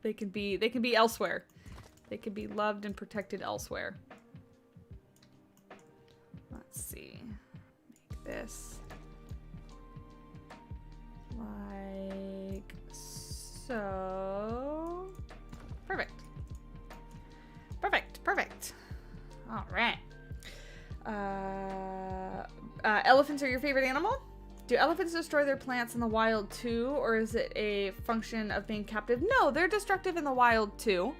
They can be elsewhere. They can be loved and protected elsewhere. Let's see. Make this like so. Perfect. Perfect. Perfect. All right. Elephants are your favorite animal? Do elephants destroy their plants in the wild too, or is it a function of being captive? No, they're destructive in the wild too.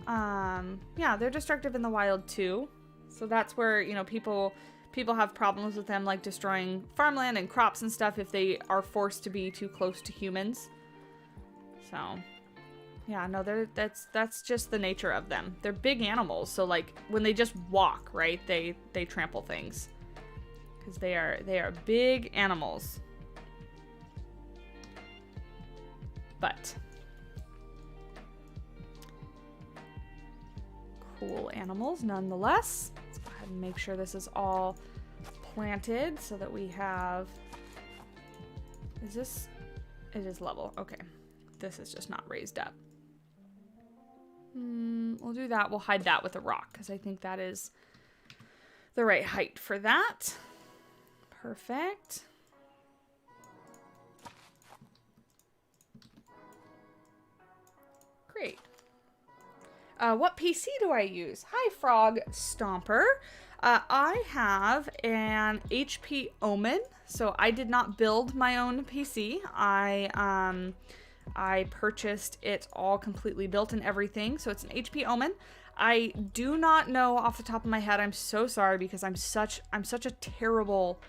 Yeah, they're destructive in the wild too. So that's where, you know, people have problems with them, like destroying farmland and crops and stuff if they are forced to be too close to humans. So, yeah, no, that's just the nature of them. They're big animals, so like when they just walk, right, they trample things. Because they are big animals. But cool animals nonetheless. Let's go ahead and make sure this is all planted so that we have... Is this... It is level. Okay. This is just not raised up. We'll do that. We'll hide that with a rock because I think that is the right height for that. Perfect. Great. What PC do I use? Hi, Frog Stomper. I have an HP Omen, so I did not build my own PC. I purchased it all completely built and everything, so it's an HP Omen. I do not know off the top of my head. I'm so sorry because I'm such a terrible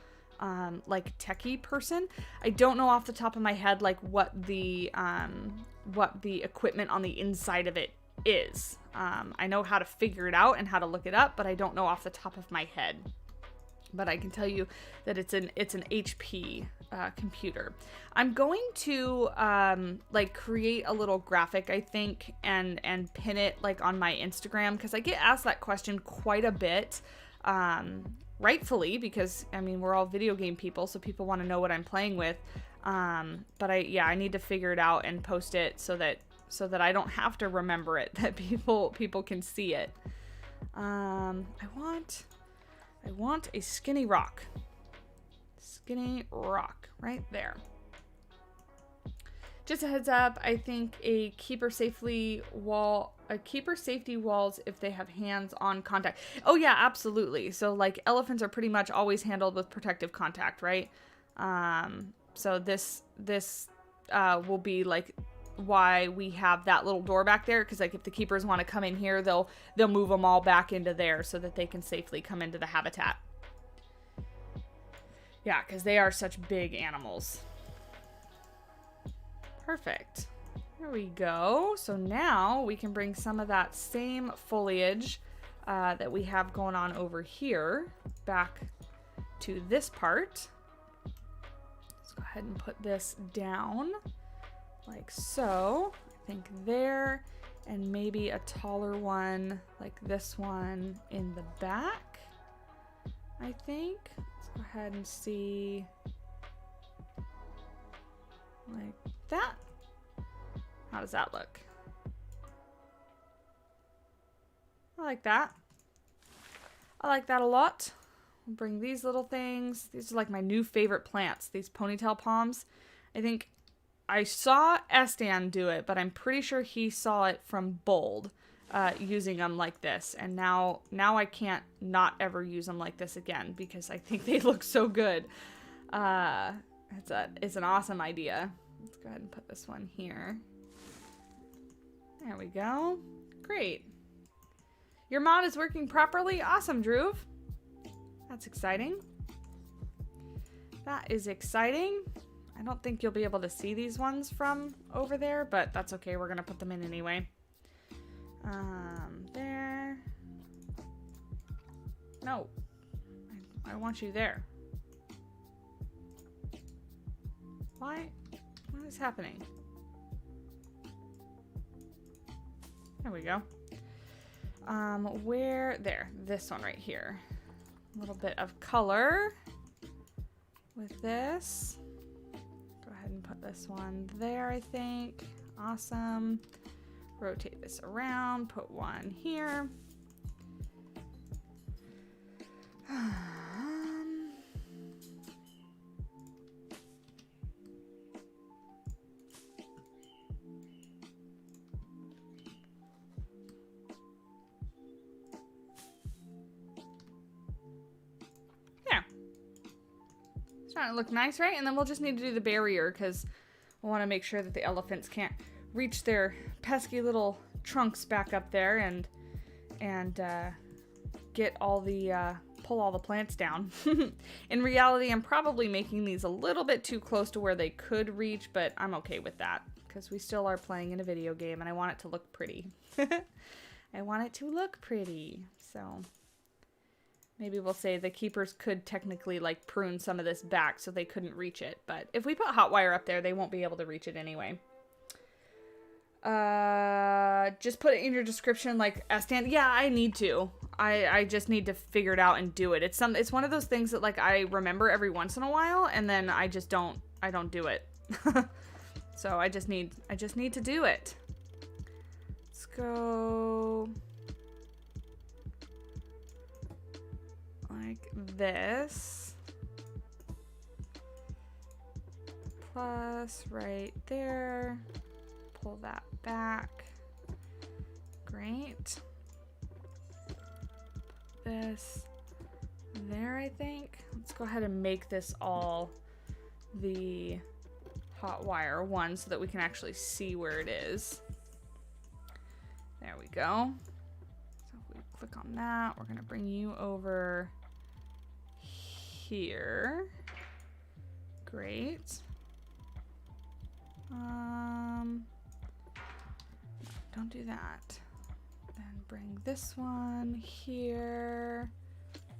like techie person. I don't know off the top of my head like what the equipment on the inside of it is. I know how to figure it out and how to look it up, but I don't know off the top of my head. But I can tell you that it's an HP computer. I'm going to like create a little graphic, I think, and pin it like on my Instagram because I get asked that question quite a bit. Rightfully, because I mean we're all video game people, so people want to know what I'm playing with. But I need to figure it out and post it so that I don't have to remember it, that people can see it. I want a skinny rock. Skinny rock right there. Just a heads up, I think a keeper safety walls if they have hands-on contact. Oh yeah, absolutely. So like elephants are pretty much always handled with protective contact, right? So this will be like why we have that little door back there, because like if the keepers want to come in here, they'll move them all back into there so that they can safely come into the habitat. Yeah, because they are such big animals. Perfect. There we go. So now we can bring some of that same foliage that we have going on over here back to this part. Let's go ahead and put this down like so. I think there, and maybe a taller one like this one in the back, I think. Let's go ahead and see like that. How does that look? I like that. I like that a lot. I'll bring these little things. These are like my new favorite plants, these ponytail palms. I think I saw Estan do it, but I'm pretty sure he saw it from Bold using them like this. And now I can't not ever use them like this again because I think they look so good. It's an awesome idea. Let's go ahead and put this one here. There we go. Great. Your mod is working properly. Awesome, Drew. That's exciting. That is exciting. I don't think you'll be able to see these ones from over there, but that's okay. We're going to put them in anyway. There. No. I want you there. Why? What is happening? There we go. There, this one right here. A little bit of color with this. Go ahead and put this one there, I think. Awesome. Rotate this around, put one here. Starting to look nice, right? And then we'll just need to do the barrier because we want to make sure that the elephants can't reach their pesky little trunks back up there and get all the pull all the plants down. In reality, I'm probably making these a little bit too close to where they could reach, but I'm okay with that because we still are playing in a video game and I want it to look pretty. I want it to look pretty, so maybe we'll say the keepers could technically like prune some of this back so they couldn't reach it. But if we put hot wire up there, they won't be able to reach it anyway. Just put it in your description like yeah, I need to. I just need to figure it out and do it. It's one of those things that like I remember every once in a while and then I don't do it. So I just need to do it. Let's go like this, plus right there, pull that back, great, this there, I think. Let's go ahead and make this all the hot wire one so that we can actually see where it is. There we go. So if we click on that, we're gonna bring you over here. Great. Don't do that. Then bring this one here,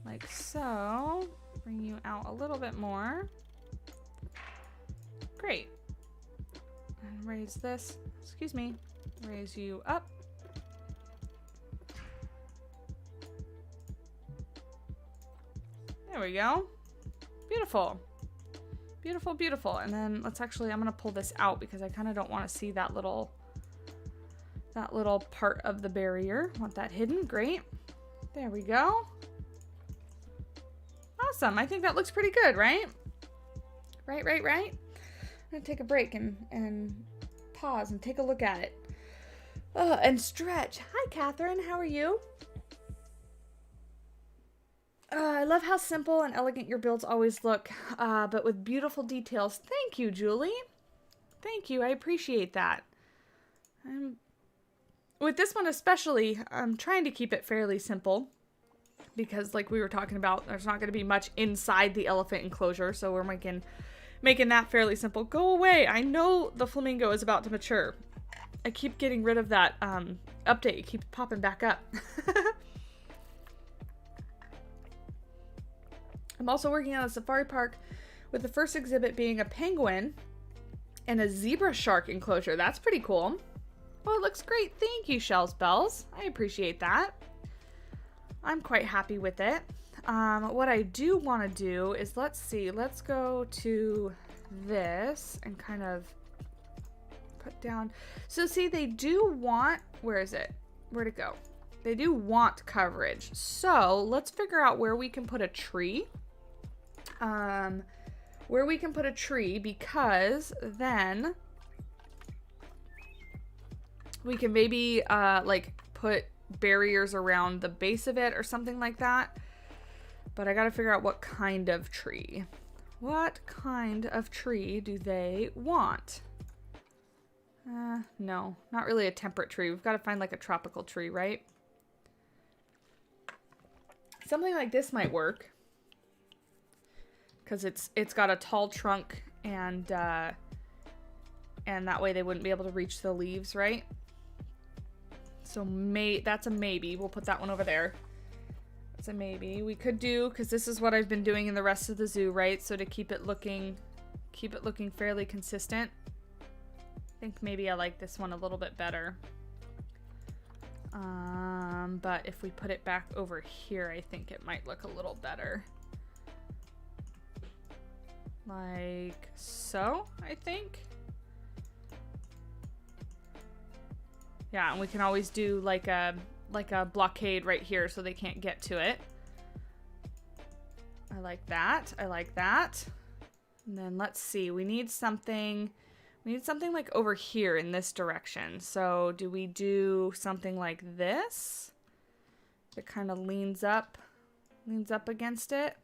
like so. Bring you out a little bit more. Great. And raise this, excuse me, raise you up. There we go. Beautiful. Beautiful, beautiful. And then let's actually, I'm gonna pull this out because I kind of don't want to see that little part of the barrier. Want that hidden. Great. There we go. Awesome. I think that looks pretty good, right? Right. I'm gonna take a break and pause and take a look at it. And stretch. Hi, Catherine. How are you? I love how simple and elegant your builds always look, but with beautiful details. Thank you, Julie. Thank you. I appreciate that. With this one especially, I'm trying to keep it fairly simple because like we were talking about, there's not going to be much inside the elephant enclosure, so we're making that fairly simple. Go away. I know the flamingo is about to mature. I keep getting rid of that update. It keeps popping back up. I'm also working on a safari park with the first exhibit being a penguin and a zebra shark enclosure. That's pretty cool. Oh, it looks great. Thank you, Shells Bells. I appreciate that. I'm quite happy with it. What I do want to do is, let's go to this and kind of put down. So see, they do want, where is it? Where'd it go? They do want coverage. So let's figure out where we can put a tree. Because then we can maybe like put barriers around the base of it or something like that. But I gotta figure out what kind of tree. What kind of tree do they want? No, not really a temperate tree. We've got to find like a tropical tree, right? Something like this might work. Because it's got a tall trunk and that way they wouldn't be able to reach the leaves, right? So that's a maybe. We'll put that one over there. That's a maybe. We could do, because this is what I've been doing in the rest of the zoo, right? So to keep it looking fairly consistent. I think maybe I like this one a little bit better. But if we put it back over here, I think it might look a little better. Like so, I think. Yeah, and we can always do like a blockade right here so they can't get to it. I like that. I like that. And then let's see. We need something like over here in this direction. So do we do something like this? It kind of leans up against it.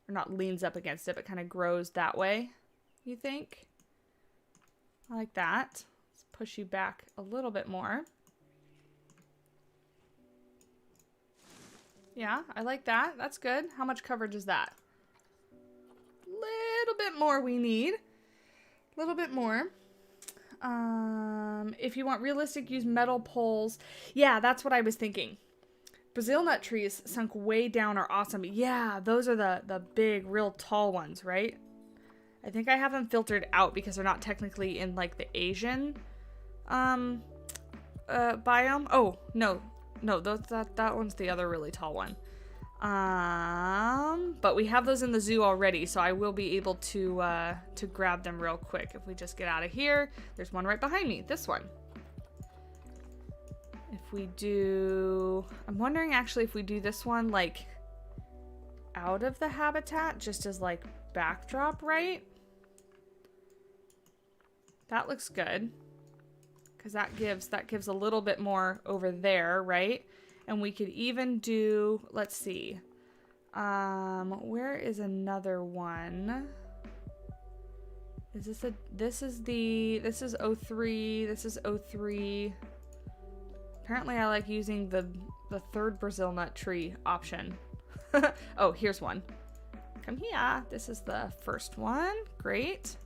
Or not leans up against it, but kind of grows that way, you think? I like that. Let's push you back a little bit more. Yeah, I like that. That's good. How much coverage is that? Little bit more we need. A little bit more. If you want realistic, use metal poles. Yeah, that's what I was thinking. Brazil nut trees sunk way down are awesome. Yeah, those are the big, real tall ones, right? I think I have them filtered out because they're not technically in like the Asian biome. Oh, no, that one's the other really tall one. But we have those in the zoo already, so I will be able to grab them real quick. If we just get out of here, there's one right behind me, this one. If we do, I'm wondering actually if we do this one like out of the habitat, just as like backdrop, right? That looks good. Because that gives a little bit more over there, right? And we could even do, let's see. Where is another one? Is this this is 03, this is 03. Apparently I like using the third Brazil nut tree option. Oh, here's one. Come here. This is the first one. Great.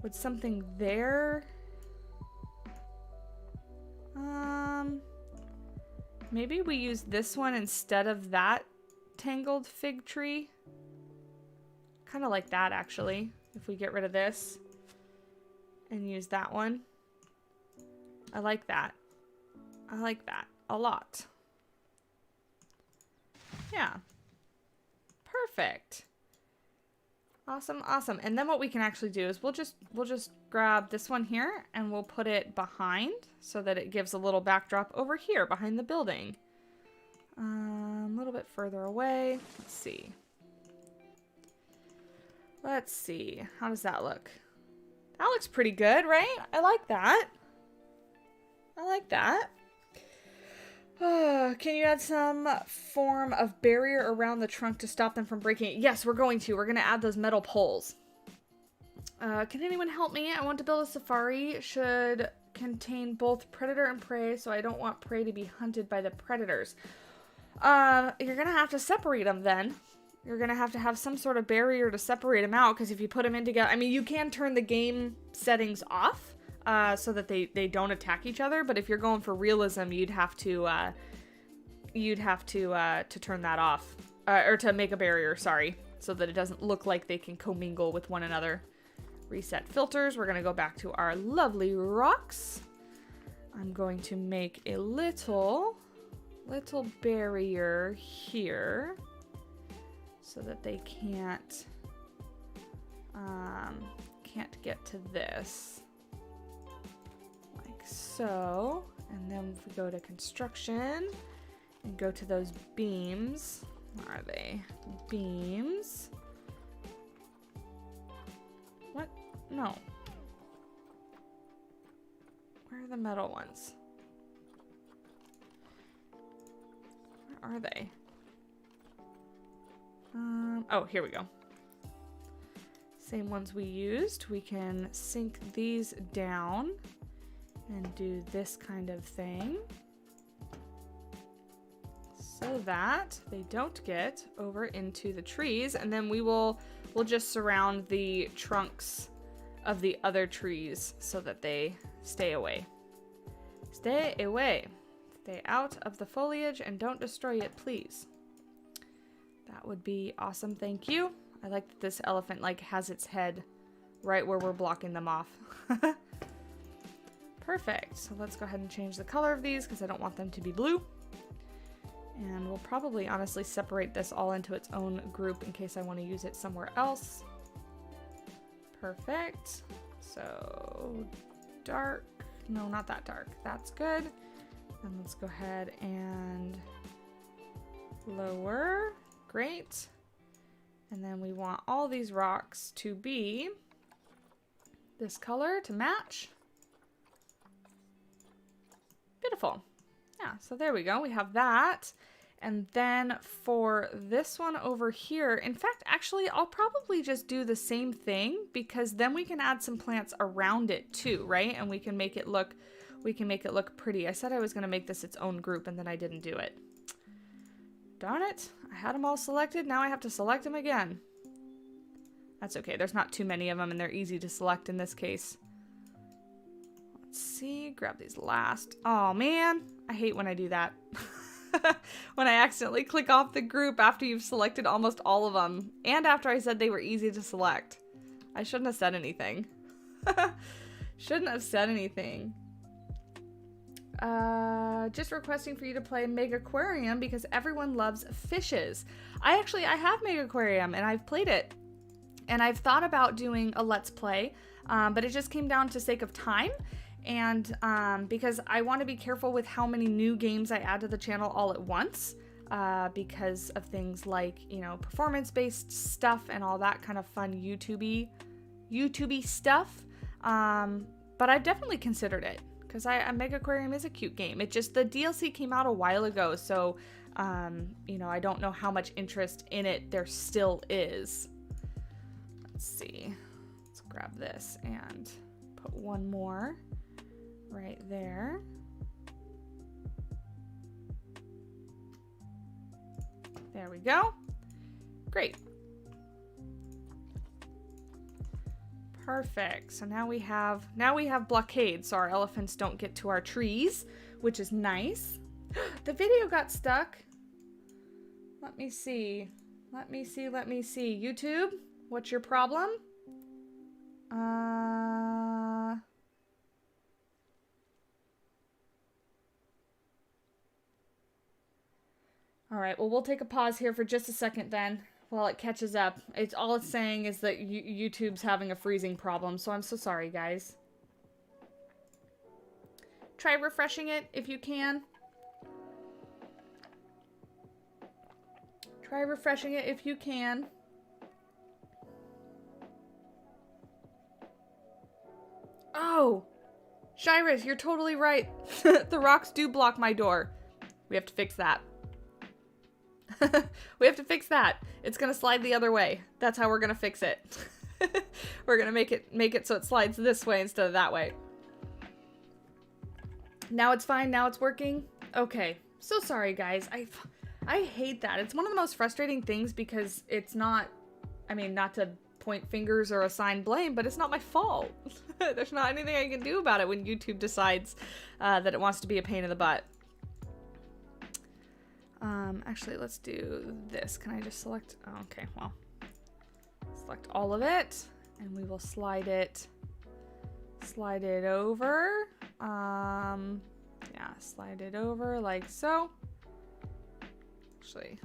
Would something there? Maybe we use this one instead of that tangled fig tree. Kind of like that, actually. If we get rid of this and use that one. I like that. I like that a lot. Yeah. Perfect. Awesome, awesome. And then what we can actually do is we'll just grab this one here and we'll put it behind so that it gives a little backdrop over here behind the building. A little bit further away. Let's see. Let's see. How does that look? That looks pretty good, right? I like that. I like that. Can you add some form of barrier around the trunk to stop them from breaking it? Yes, we're going to. We're going to add those metal poles. Can anyone help me? I want to build a safari. Should contain both predator and prey, so I don't want prey to be hunted by the predators. You're going to have to separate them then. You're going to have some sort of barrier to separate them out, because if you put them in together... I mean, you can turn the game settings off. So that they don't attack each other, but if you're going for realism, you'd have to turn that off, or to make a barrier, sorry, so that it doesn't look like they can commingle with one another. Reset filters. We're gonna go back to our lovely rocks. I'm going to make a little barrier here, so that they can't get to this. So, and then if we go to construction and go to those beams, where are they? Beams. What? No. Where are the metal ones? Where are they? Oh, here we go. Same ones we used. We can sink these down and do this kind of thing so that they don't get over into the trees, and then we'll just surround the trunks of the other trees so that they stay away. Stay away. Stay out of the foliage and don't destroy it, please. That would be awesome, thank you. I like that this elephant like has its head right where we're blocking them off. Perfect. So let's go ahead and change the color of these because I don't want them to be blue. And we'll probably honestly separate this all into its own group in case I want to use it somewhere else. Perfect. So dark. No, not that dark. That's good. And let's go ahead and lower. Great. And then we want all these rocks to be this color to match. Beautiful. Yeah, so there we go. We have that. And then for this one over here, in fact, actually, I'll probably just do the same thing because then we can add some plants around it too, right? And we can make it look pretty. I said I was going to make this its own group and then I didn't do it. Darn it. I had them all selected. Now I have to select them again. That's okay. There's not too many of them and they're easy to select in this case. Let's see. Grab these last. Oh man, I hate when I do that. When I accidentally click off the group after you've selected almost all of them. And after I said they were easy to select. I shouldn't have said anything. Shouldn't have said anything. Just requesting for you to play Megaquarium because everyone loves fishes. I have Megaquarium and I've played it. And I've thought about doing a Let's Play, but it just came down to sake of time. And because I want to be careful with how many new games I add to the channel all at once, because of things like, you know, performance-based stuff and all that kind of fun YouTubey stuff. But I've definitely considered it because Megaquarium is a cute game. It just, the DLC came out a while ago, so you know, I don't know how much interest in it there still is. Let's see. Let's grab this and put one more right there. There we go. Great. Perfect. So now we have blockade, so our elephants don't get to our trees, which is nice. The video got stuck. Let me see. YouTube, what's your problem? All right, well, we'll take a pause here for just a second then while it catches up. All it's saying is that YouTube's having a freezing problem, so I'm so sorry, guys. Try refreshing it if you can. Try refreshing it if you can. Oh, Shyrus, you're totally right. The rocks do block my door. We have to fix that. We have to fix that. It's gonna slide the other way. That's how we're gonna fix it. We're gonna make it so it slides this way instead of that way. Now it's fine. Now it's working. Okay. So sorry, guys. I hate that. It's one of the most frustrating things because it's not, I mean, not to point fingers or assign blame, but it's not my fault. There's not anything I can do about it when YouTube decides that it wants to be a pain in the butt. Actually, let's do this. Can I just select? Oh, okay, well, select all of it, and we will slide it over. Yeah, slide it over like so. Actually,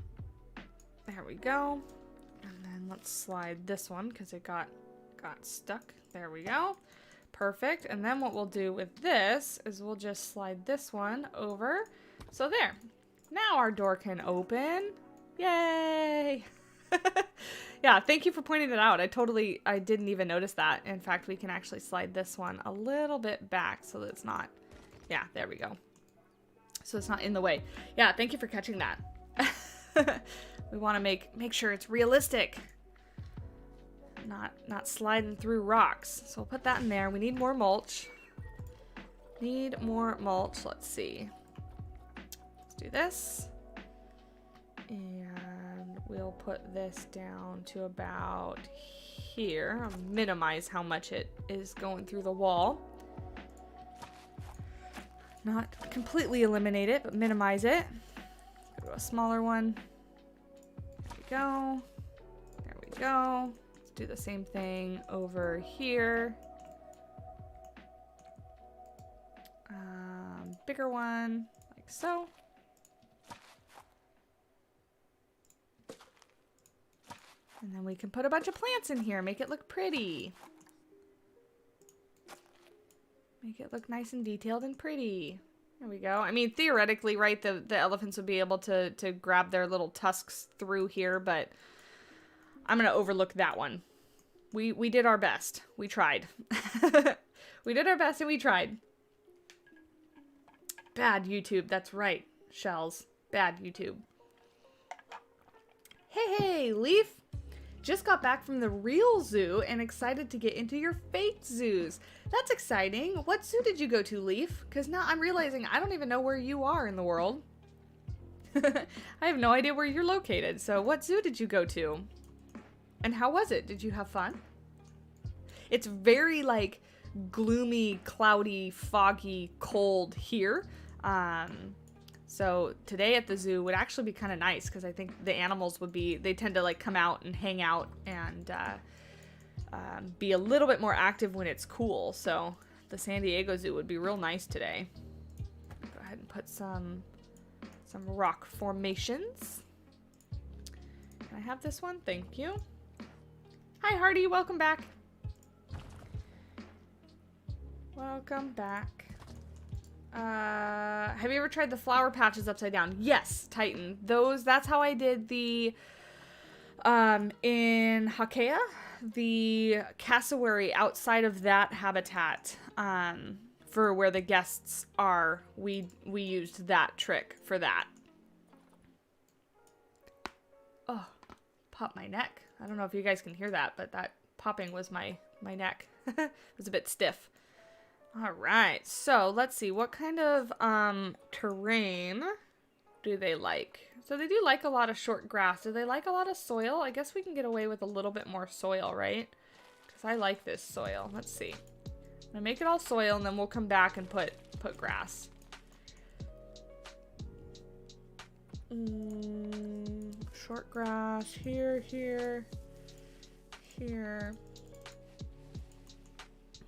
there we go. And then let's slide this one because it got stuck. There we go. Perfect. And then what we'll do with this is we'll just slide this one over. So there. Now our door can open. Yay! Yeah, thank you for pointing that out. I didn't even notice that. In fact, we can actually slide this one a little bit back so that it's not, yeah, there we go. So it's not in the way. Yeah, thank you for catching that. We want to make sure it's realistic. Not sliding through rocks. So we'll put that in there. We need more mulch. Let's see. Do this, and we'll put this down to about here. I'll minimize how much it is going through the wall. Not completely eliminate it, but minimize it. Go to a smaller one. There we go. There we go. Let's do the same thing over here. Bigger one, like so. And then we can put a bunch of plants in here, make it look pretty. Make it look nice and detailed and pretty. There we go. I mean, theoretically, right, the elephants would be able to grab their little tusks through here, but I'm going to overlook that one. We did our best. We tried. We did our best and we tried. Bad YouTube. That's right, Shells. Bad YouTube. Hey, Leaf. Just got back from the real zoo and excited to get into your fake zoos. That's exciting. What zoo did you go to, Leaf? Because now I'm realizing I don't even know where you are in the world. I have no idea where you're located. So what zoo did you go to? And how was it? Did you have fun? It's very like gloomy, cloudy, foggy, cold here. So today at the zoo would actually be kind of nice because I think the animals would be, they tend to like come out and hang out and be a little bit more active when it's cool. So the San Diego Zoo would be real nice today. Go ahead and put some rock formations. Can I have this one? Thank you. Hi, Hardy. Welcome back. Welcome back. Have you ever tried the flower patches upside down? Yes, Titan. That's how I did the, in Hakea, the cassowary outside of that habitat, for where the guests are. We used that trick for that. Oh, popped my neck. I don't know if you guys can hear that, but that popping was my neck. It was a bit stiff. All right, so let's see. What kind of terrain do they like? So they do like a lot of short grass. Do they like a lot of soil? I guess we can get away with a little bit more soil, right? Because I like this soil. Let's see. I'm gonna make it all soil, and then we'll come back and put grass. Short grass here, here, here.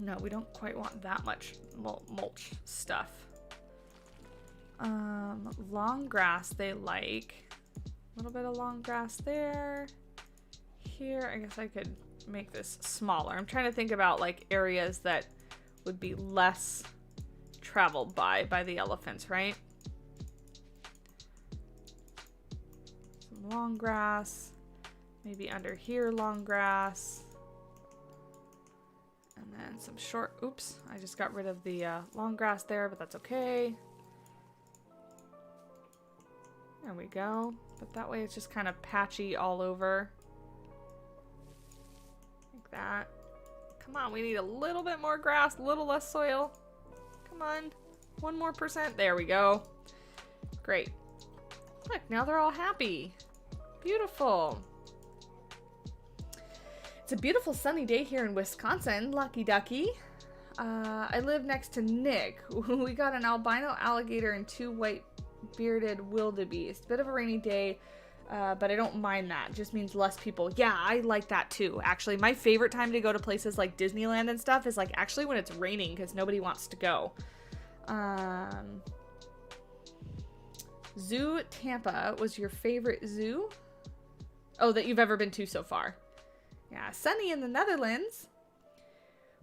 No, we don't quite want that much mulch stuff. Long grass they like. A little bit of long grass there. Here, I guess I could make this smaller. I'm trying to think about like areas that would be less traveled by the elephants, right? Some long grass. Maybe under here, long grass. And then some short, oops, I just got rid of the long grass there, but that's okay. There we go. But that way it's just kind of patchy all over. Like that. Come on, we need a little bit more grass, a little less soil. Come on, 1% more. There we go. Great. Look, now they're all happy. Beautiful. It's a beautiful sunny day here in Wisconsin. Lucky ducky. I live next to Nick. We got an albino alligator and 2 white bearded wildebeest. Bit of a rainy day, but I don't mind that. Just means less people. Yeah, I like that too. Actually, my favorite time to go to places like Disneyland and stuff is like actually when it's raining because nobody wants to go. Zoo Tampa was your favorite zoo? Oh, that you've ever been to so far. Yeah, sunny in the Netherlands.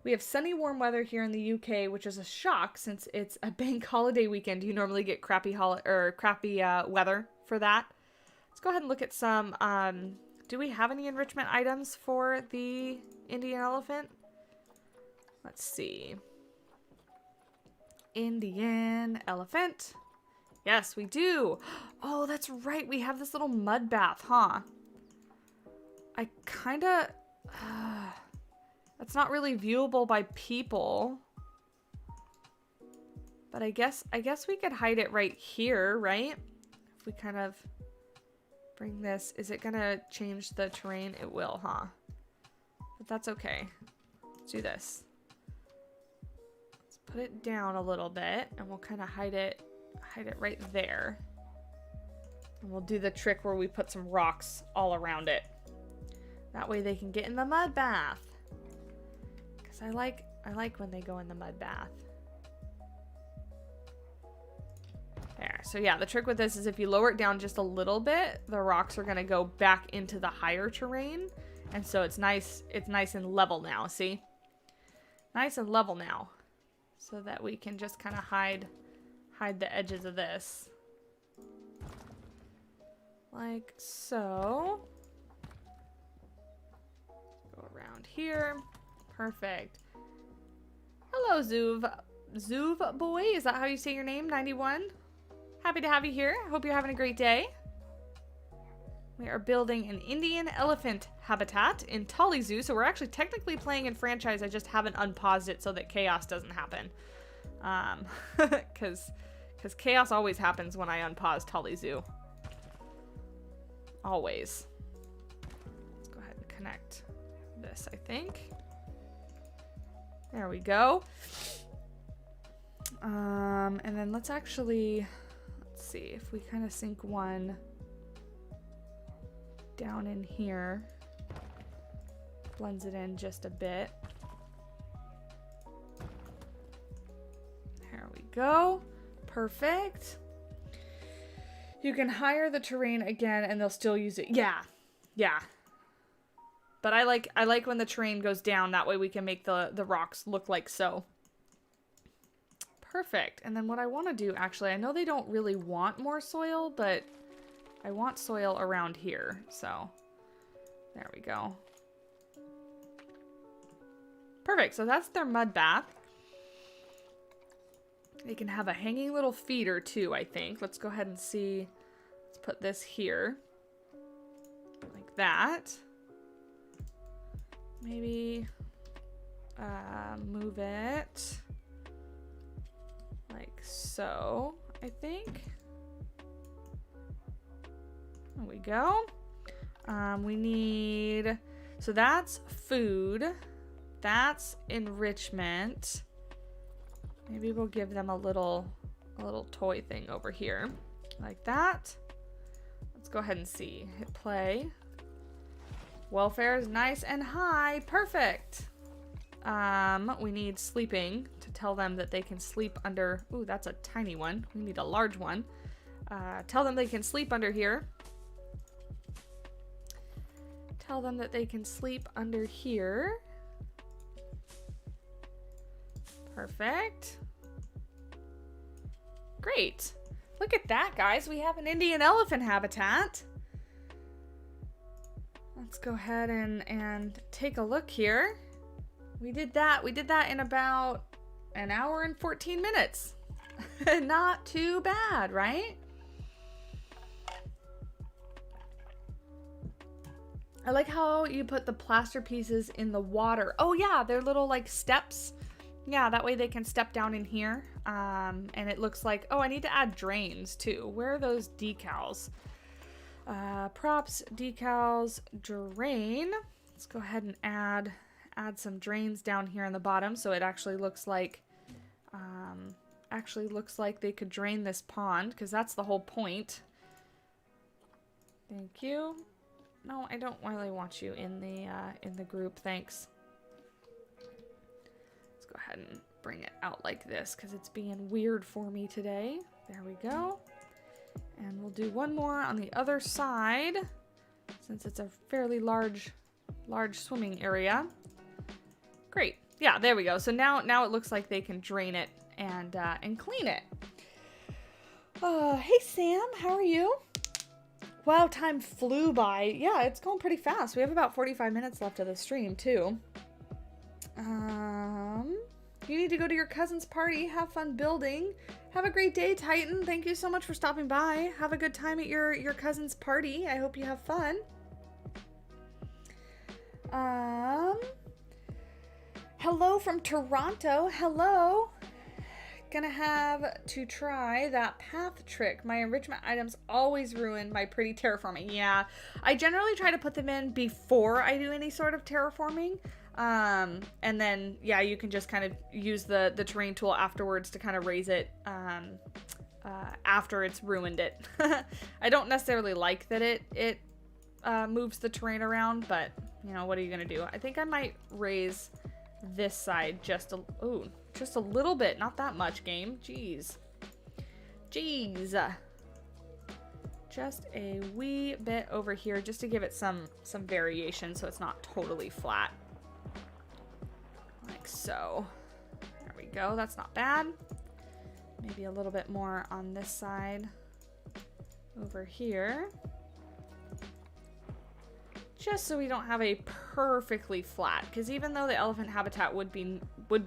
We have sunny, warm weather here in the UK, which is a shock since it's a bank holiday weekend. You normally get crappy weather for that. Let's go ahead and look at some. Do we have any enrichment items for the Indian elephant? Let's see. Indian elephant. Yes, we do. Oh, that's right. We have this little mud bath, huh? I kind of... that's not really viewable by people. But I guess we could hide it right here, right? If we kind of bring this... Is it going to change the terrain? It will, huh? But that's okay. Let's do this. Let's put it down a little bit, and we'll kind of hide it right there. And we'll do the trick where we put some rocks all around it. That way they can get in the mud bath. Because I like when they go in the mud bath. There. So yeah, the trick with this is if you lower it down just a little bit, the rocks are going to go back into the higher terrain. And so it's nice and level now, see? Nice and level now. So that we can just kind of hide the edges of this. Like so. Go around here. Perfect. Hello, Zuv boy. Is that how you say your name? 91? Happy to have you here. Hope you're having a great day. We are building an Indian elephant habitat in Tali Zoo. So we're actually technically playing in franchise. I just haven't unpaused it so that chaos doesn't happen. Because chaos always happens when I unpause Tali Zoo. Always. Let's go ahead and connect this, I think. There we go. And then let's see if we kind of sink one down in here. Blends it in just a bit. There we go. Perfect. You can hire the terrain again and they'll still use it. Yeah. Yeah. But I like when the terrain goes down. That way we can make the rocks look like so. Perfect. And then what I want to do, actually, I know they don't really want more soil, but I want soil around here. So there we go. Perfect. So that's their mud bath. They can have a hanging little feeder too, I think. Let's go ahead and see. Let's put this here. Like that. Maybe move it like so, I think. There we go. We need, so that's food. That's enrichment. Maybe we'll give them a little toy thing over here. Like that. Let's go ahead and see. Hit play. Welfare is nice and high. Perfect. We need sleeping to tell them that they can sleep under. Ooh, that's a tiny one. We need a large one. Tell them they can sleep under here. Tell them that they can sleep under here. Perfect. Great. Look at that, guys. We have an Indian elephant habitat. Let's go ahead and take a look here. We did that in about an hour and 14 minutes. Not too bad, right? I like how you put the plaster pieces in the water. Oh yeah, they're little like steps. Yeah, that way they can step down in here. And it looks like, oh, I need to add drains too. Where are those decals? Props, decals, drain. Let's go ahead and add some drains down here in the bottom so it actually looks like they could drain this pond, because that's the whole point. Thank you. No, I don't really want you in the group, thanks. Let's go ahead and bring it out like this because it's being weird for me today. There we go. And we'll do one more on the other side since it's a fairly large swimming area. Great. Yeah, there we go. So now it looks like they can drain it and clean it. Hey Sam, how are you? Wow, time flew by. Yeah, it's going pretty fast. We have about 45 minutes left of the stream too. You need to go to your cousin's party. Have fun building. Have a great day, Titan. Thank you so much for stopping by. Have a good time at your cousin's party. I hope you have fun. Hello from Toronto. Hello. Gonna have to try that path trick. My enrichment items always ruin my pretty terraforming. Yeah, I generally try to put them in before I do any sort of terraforming. And then, yeah, you can just kind of use the terrain tool afterwards to kind of raise it after it's ruined it. I don't necessarily like that it moves the terrain around, but, you know, what are you gonna do? I think I might raise this side just a little bit. Not that much, game. Jeez. Jeez. Just a wee bit over here just to give it some variation so it's not totally flat. Like so. There we go. That's not bad. Maybe a little bit more on this side over here. Just so we don't have a perfectly flat, because even though the elephant habitat would be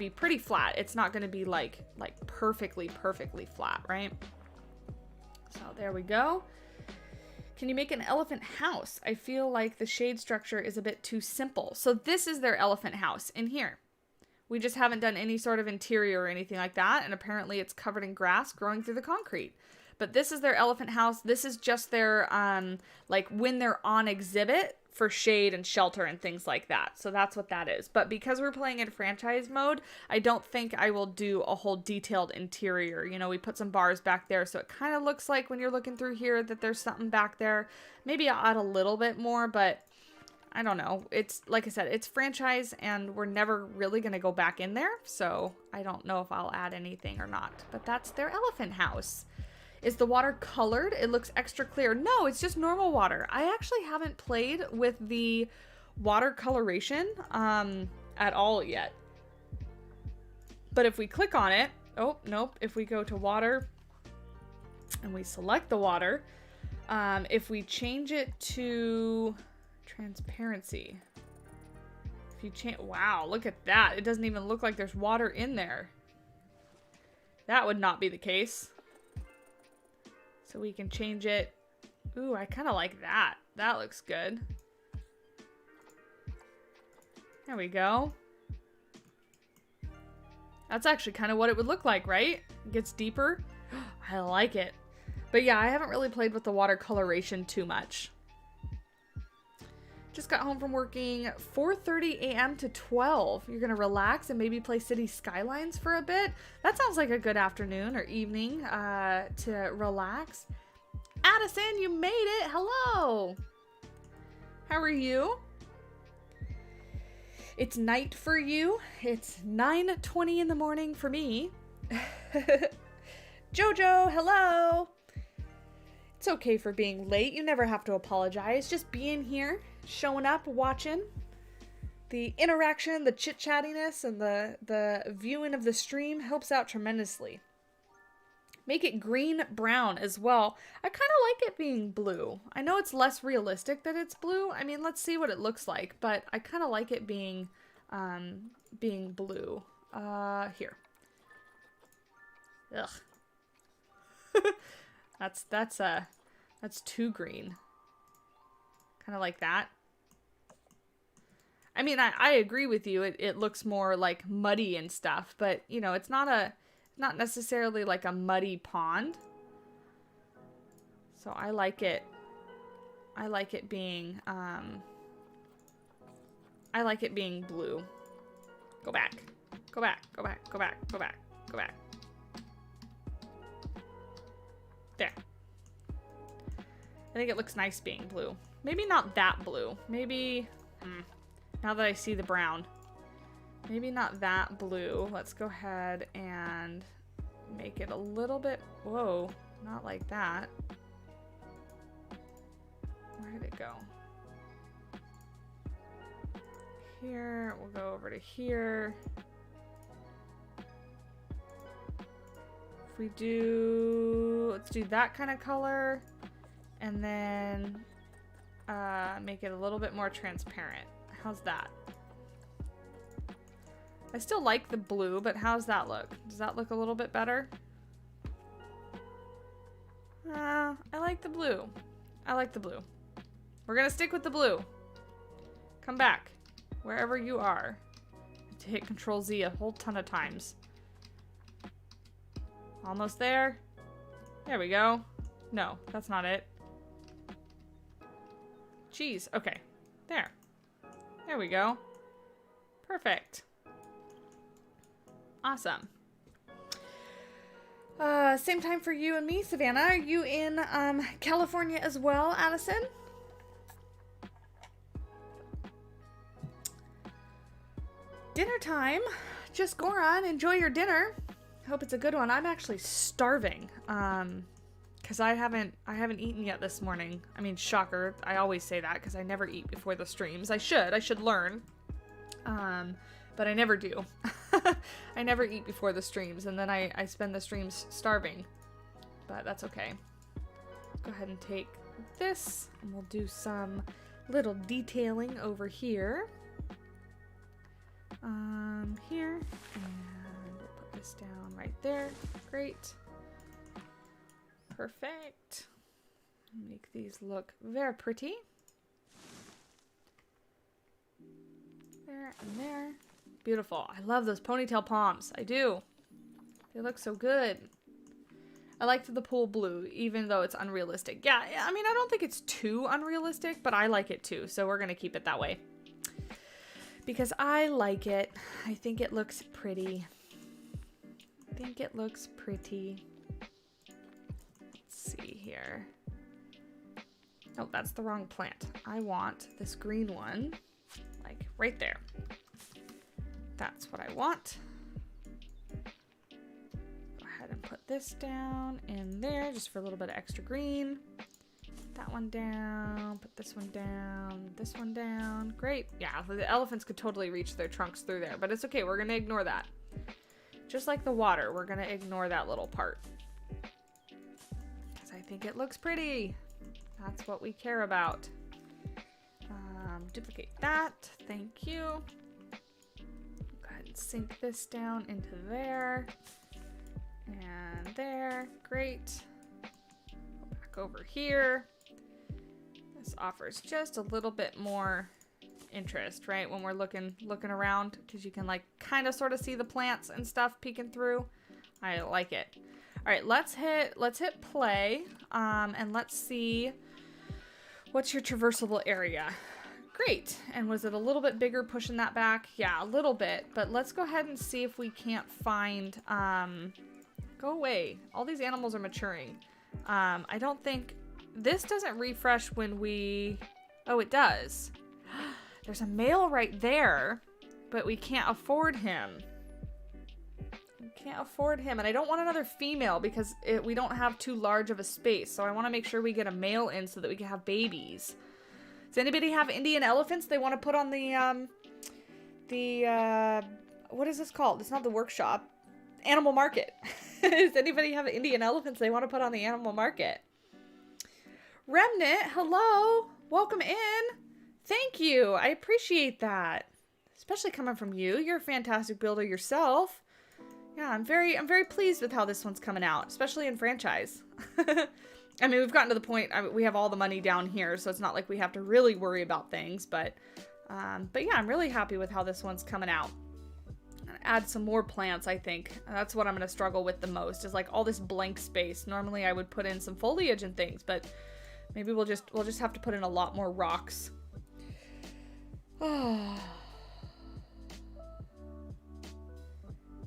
pretty flat, it's not going to be like perfectly flat, right? So there we go. Can you make an elephant house? I feel like the shade structure is a bit too simple. So this is their elephant house in here. We just haven't done any sort of interior or anything like that, and apparently it's covered in grass growing through the concrete. But this is their elephant house. This is just their like when they're on exhibit for shade and shelter and things like that. So that's what that is. But because we're playing in franchise mode, I don't think I will do a whole detailed interior. You know, we put some bars back there, so it kind of looks like when you're looking through here that there's something back there. Maybe I'll add a little bit more, but I don't know. It's, like I said, it's franchise and we're never really going to go back in there. So I don't know if I'll add anything or not. But that's their elephant house. Is the water colored? It looks extra clear. No, it's just normal water. I actually haven't played with the water coloration at all yet. But if we click on it, oh, nope. If we go to water and we select the water, if we change it to transparency, if you change, wow, look at that. It doesn't even look like there's water in there. That would not be the case. So we can change it. Ooh, I kind of like that. That looks good. There we go. That's actually kind of what it would look like, right? It gets deeper. I like it. But yeah, I haven't really played with the water coloration too much. Just got home from working 4:30 a.m. to 12. You're going to relax and maybe play City Skylines for a bit? That sounds like a good afternoon or evening to relax. Addison, you made it. Hello. How are you? It's night for you. It's 9:20 in the morning for me. Jojo, hello. It's okay for being late. You never have to apologize. Just being here, showing up, watching. The interaction, the chit-chattiness, and the viewing of the stream helps out tremendously. Make it green-brown as well. I kind of like it being blue. I know it's less realistic that it's blue. I mean, let's see what it looks like. But I kind of like it being blue. Here. Ugh. That's too green. Kind of like that. I mean, I agree with you. It looks more like muddy and stuff, but you know, it's not necessarily like a muddy pond. So I like it. I like it being blue. Go back. Go back. Go back. Go back. Go back. Go back. There. I think it looks nice being blue. Maybe not that blue. Maybe, now that I see the brown, maybe not that blue. Let's go ahead and make it a little bit, whoa, not like that. Where did it go? Here, we'll go over to here. If we do, let's do that kind of color. And then make it a little bit more transparent. How's that? I still like the blue, but how's that look? Does that look a little bit better? I like the blue. I like the blue. We're gonna stick with the blue. Come back. Wherever you are. To hit Control Z a whole ton of times. Almost there. There we go. No, that's not it. Jeez. Okay. There. There we go. Perfect. Awesome. Same time for you and me, Savannah. Are you in California as well, Addison? Dinner time. Just Goron, enjoy your dinner. Hope it's a good one. I'm actually starving. Because I haven't eaten yet this morning. I mean, shocker. I always say that because I never eat before the streams. I should learn. But I never do. I never eat before the streams, and then I spend the streams starving. But that's okay. Go ahead and take this, and we'll do some little detailing over here. Here, and we'll put this down right there. Great. Perfect. Make these look very pretty. There and there. Beautiful. I love those ponytail palms. I do. They look so good. I liked the pool blue, even though it's unrealistic. Yeah, I mean, I don't think it's too unrealistic, but I like it too, so we're going to keep it that way. Because I like it. I think it looks pretty. Let's see here. Oh, that's the wrong plant. I want this green one, like right there. That's what I want. Go ahead and put this down in there just for a little bit of extra green. That one down, put this one down. Great. Yeah, the elephants could totally reach their trunks through there, but it's okay. We're going to ignore that. Just like the water, we're going to ignore that little part. Because I think it looks pretty. That's what we care about. Duplicate that. Thank you. Go ahead and sink this down into there. And there. Great. Go back over here. This offers just a little bit more interest, right? When we're looking around, because you can like kind of sort of see the plants and stuff peeking through. I like it. All right, let's hit play, and let's see what's your traversable area. Great. And was it a little bit bigger pushing that back? Yeah, a little bit. But let's go ahead and see if we can't find. Go away. All these animals are maturing. I don't think. This doesn't refresh when we... Oh, it does. There's a male right there, but we can't afford him. And I don't want another female because we don't have too large of a space. So I want to make sure we get a male in so that we can have babies. Does anybody have Indian elephants they want to put on the what is this called? It's not the workshop. Animal market. Does anybody have Indian elephants they want to put on the animal market? Remnant, hello. Welcome in. Thank you. I appreciate that. Especially coming from you. You're a fantastic builder yourself. Yeah, I'm very pleased with how this one's coming out, especially in franchise. I mean, we've gotten to the point, we have all the money down here, so it's not like we have to really worry about things, but yeah, I'm really happy with how this one's coming out. Add some more plants, I think. That's what I'm going to struggle with the most, is like all this blank space. Normally I would put in some foliage and things, but maybe we'll just have to put in a lot more rocks.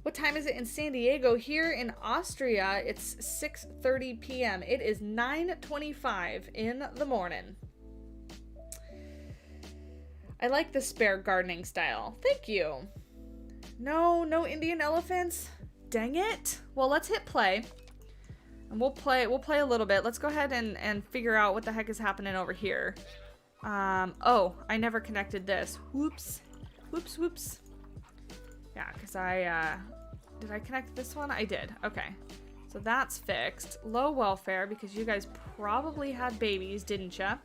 What time is it in San Diego? Here in Austria, it's 6:30 p.m. It is 9:25 in the morning. I like the spare gardening style. Thank you. No Indian elephants? Dang it. Well, let's hit play. And we'll play a little bit. Let's go ahead and figure out what the heck is happening over here. Oh, I never connected this. Whoops. Yeah, because did I connect this one? I did. Okay. So that's fixed. Low welfare, because you guys probably had babies, didn't ya?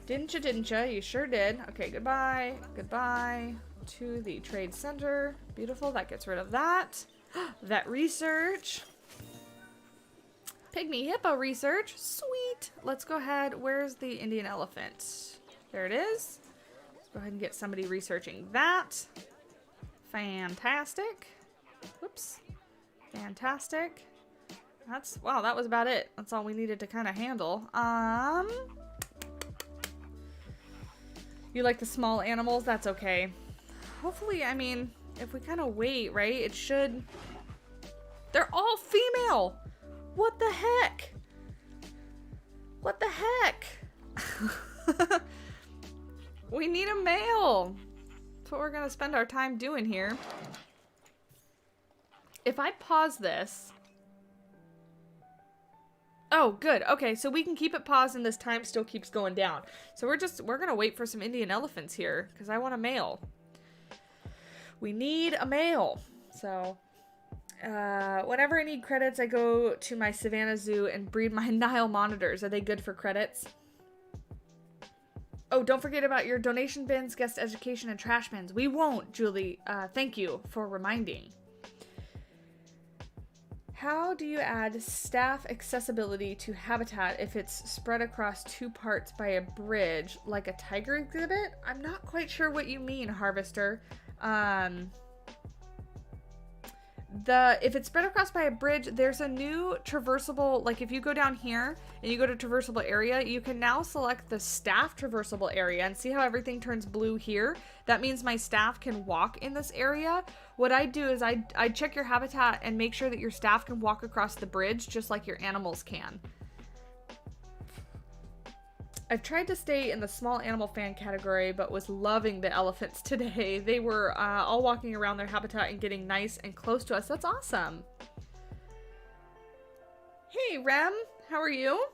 Didn't ya? You sure did. Okay, goodbye. Goodbye to the trade center. Beautiful. That gets rid of that. Vet research. Pygmy hippo research. Sweet. Let's go ahead. Where's the Indian elephant? There it is. Let's go ahead and get somebody researching that. Fantastic. Whoops. Fantastic. Wow, that was about it. That's all we needed to kind of handle. You like the small animals? That's okay. Hopefully, I mean, if we kind of wait, right, it should... They're all female! What the heck? What the heck? We need a male. That's what we're gonna spend our time doing here. If I pause this... Oh, good. Okay, so we can keep it paused and this time still keeps going down. So we're gonna wait for some Indian elephants here, because I want a male. We need a male. So, whenever I need credits, I go to my Savannah Zoo and breed my Nile monitors. Are they good for credits? Oh, don't forget about your donation bins, guest education, and trash bins. We won't, Julie. Thank you for reminding. How do you add staff accessibility to habitat if it's spread across 2 parts by a bridge, like a tiger exhibit? I'm not quite sure what you mean, Harvester. If it's spread across by a bridge, there's a new traversable, like if you go down here and you go to traversable area, you can now select the staff traversable area and see how everything turns blue here. That means my staff can walk in this area. What I do is I check your habitat and make sure that your staff can walk across the bridge just like your animals can. I've tried to stay in the small animal fan category, but was loving the elephants today. They were all walking around their habitat and getting nice and close to us. That's awesome. Hey, Rem, how are you?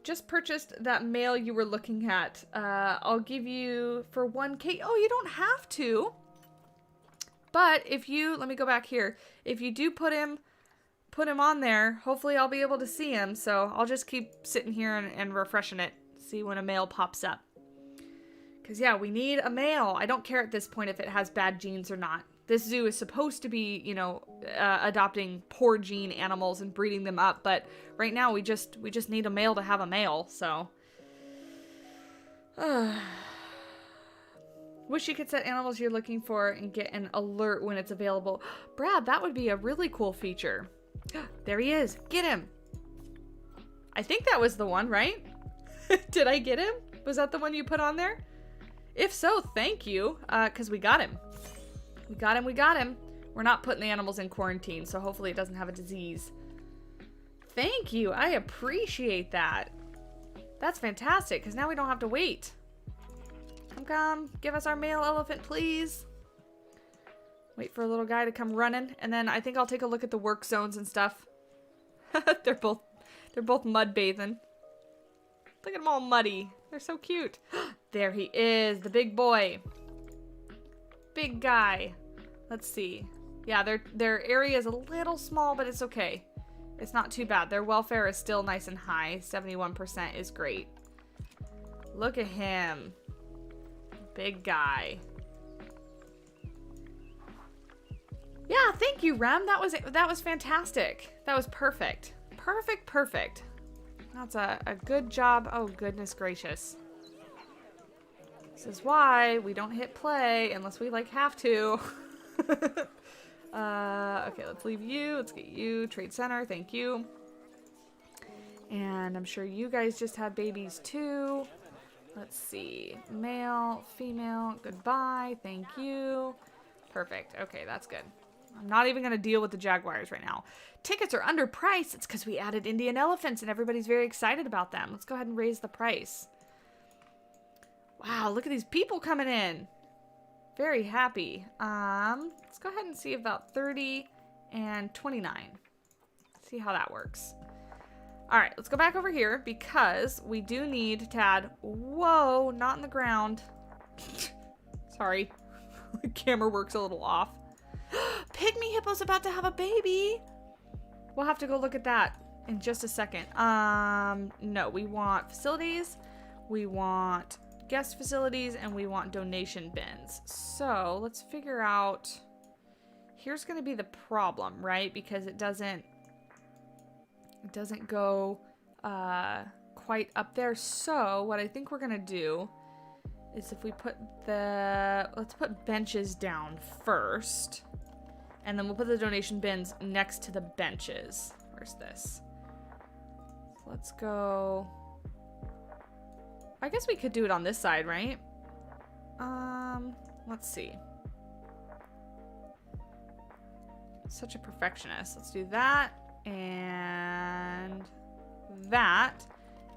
Just purchased that male you were looking at. I'll give you for 1K. Oh, you don't have to. But if you, let me go back here. If you do put him on there, hopefully I'll be able to see him. So I'll just keep sitting here and refreshing it. See when a male pops up. Because yeah, we need a male. I don't care at this point if it has bad genes or not. This zoo is supposed to be, you know, adopting poor gene animals and breeding them up. But right now we just need a male to have a male. So. Wish you could set animals you're looking for and get an alert when it's available. Brad, that would be a really cool feature. There he is. Get him. I think that was the one, right? Did I get him? Was that the one you put on there? If so, thank you, because we got him. We got him. We're not putting the animals in quarantine, so hopefully it doesn't have a disease. Thank you. I appreciate that. That's fantastic, because now we don't have to wait. Come. Give us our male elephant, please. Wait for a little guy to come running, and then I think I'll take a look at the work zones and stuff. They're both mud bathing. Look at them all muddy. They're so cute. There he is, the big boy. Big guy. Let's see. Yeah, their area is a little small, but it's okay. It's not too bad. Their welfare is still nice and high. 71% is great. Look at him. Big guy. Yeah, thank you, Rem. That was fantastic. That was perfect. Perfect. That's a good job. Oh, goodness gracious. This is why we don't hit play unless we, like, have to. Okay, let's leave you. Let's get you. Trade Center, thank you. And I'm sure you guys just have babies, too. Let's see. Male, female, goodbye. Thank you. Perfect. Okay, that's good. I'm not even going to deal with the jaguars right now. Tickets are underpriced. It's because we added Indian elephants and everybody's very excited about them. Let's go ahead and raise the price. Wow, look at these people coming in. Very happy. Let's go ahead and see about 30 and 29. See how that works. All right, let's go back over here because we do need to add... Whoa, not in the ground. Sorry. The camera works a little off. Pygmy Hippo's about to have a baby. We'll have to go look at that in just a second. No, we want facilities, we want guest facilities, and we want donation bins. So let's figure out. Here's going to be the problem, right? Because it doesn't go quite up there. So what I think we're going to do is if we put let's put benches down first. And then we'll put the donation bins next to the benches. Where's this? So let's go. I guess we could do it on this side, right? Let's see. Such a perfectionist. Let's do that and that.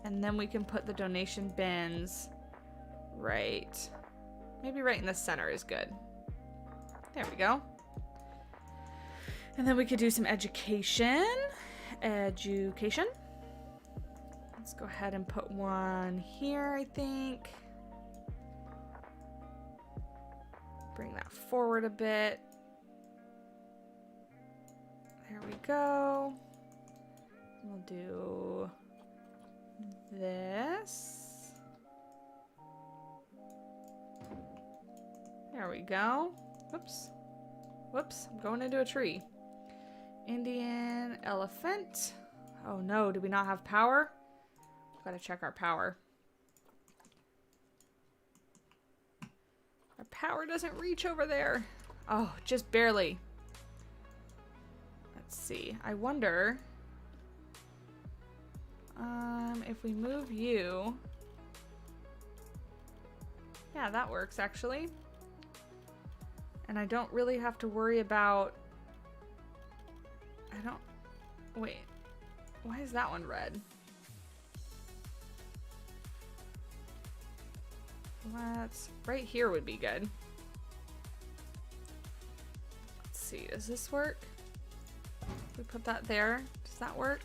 And then we can put the donation bins right Maybe right in the center is good. There we go. And then we could do some education. Education. Let's go ahead and put one here, I think. Bring that forward a bit. There we go. We'll do this. There we go. Whoops. Whoops, I'm going into a tree. Indian elephant. Oh no, do we not have power? Gotta check our power. Our power doesn't reach over there. Oh, just barely. Let's see. I wonder if we move you. Yeah, that works actually. And I don't really have to worry about... Wait. Why is that one red? Let's... Right here would be good. Let's see. Does this work? We put that there. Does that work?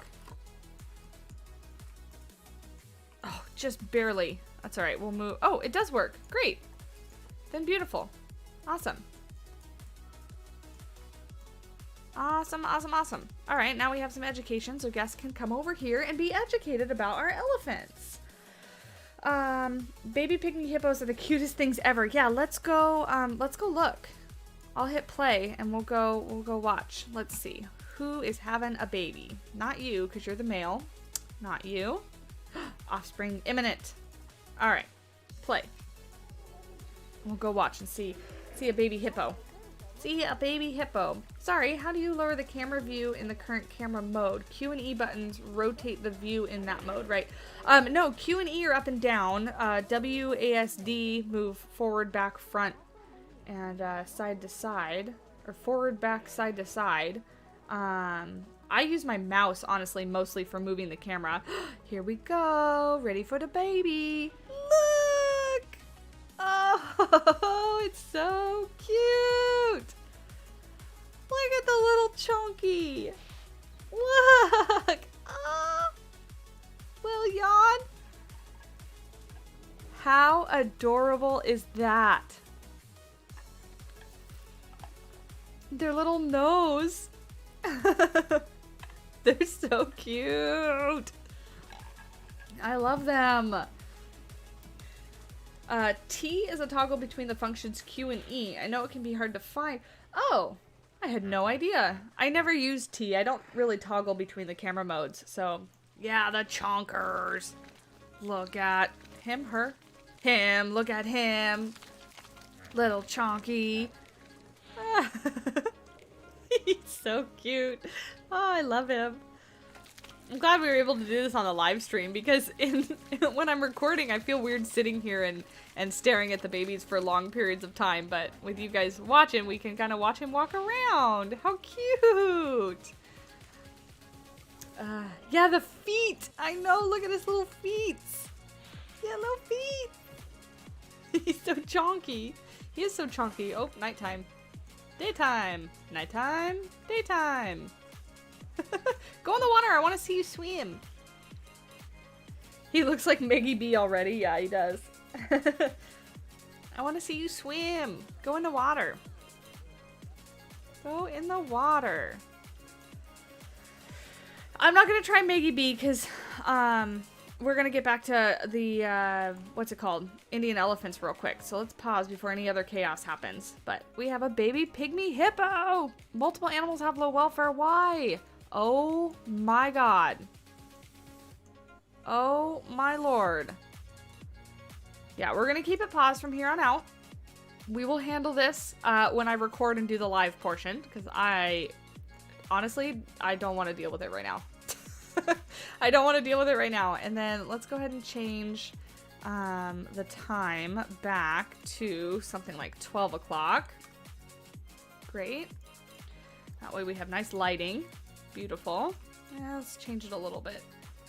Oh, just barely. That's alright. We'll move... Oh, it does work. Great. Then beautiful. Awesome. Awesome, awesome, awesome. All right, now we have some education, so guests can come over here and be educated about our elephants. Baby pygmy hippos are the cutest things ever. Yeah, let's go look. I'll hit play and we'll go watch. Let's see. Who is having a baby? Not you, because you're the male. Not you. Offspring imminent. All right, play. We'll go watch and see a baby hippo. See a baby hippo. Sorry, how do you lower the camera view in the current camera mode? Q and E buttons rotate the view in that mode, right? No, Q and E are up and down. W, A, S, D move forward, back, front, and side to side. Or forward, back, side to side. I use my mouse, honestly, mostly for moving the camera. Here we go. Ready for the baby. Look! Oh, it's so cute! Look at the little chunky! Look! Oh, little yawn! How adorable is that? Their little nose. They're so cute. I love them. T is a toggle between the functions Q and E. I know it can be hard to find. Oh, I had no idea. I never use T. I don't really toggle between the camera modes. So, yeah, the chonkers. Look at him, her, him. Look at him. Little chonky. He's so cute. Oh, I love him. I'm glad we were able to do this on the live stream because when I'm recording, I feel weird sitting here and staring at the babies for long periods of time. But with you guys watching, we can kind of watch him walk around. How cute! Yeah, the feet. I know. Look at his little feet. Yeah, little feet. He's so chonky. He is so chonky. Oh, nighttime. Daytime. Nighttime. Daytime. Go in the water. I want to see you swim. He looks like Maggie B already. Yeah, he does. I want to see you swim. Go in the water. Go in the water. I'm not going to try Maggie B because we're going to get back to the, what's it called? Indian elephants real quick. So let's pause before any other chaos happens. But we have a baby pygmy hippo. Multiple animals have low welfare. Why? Oh my god. Oh my lord. Yeah, we're gonna keep it paused from here on out. We will handle this when I record and do the live portion, because honestly, I don't want to deal with it right now. I don't want to deal with it right now. And then let's go ahead and change the time back to something like 12 o'clock. Great. That way we have nice lighting. Beautiful. Yeah, let's change it a little bit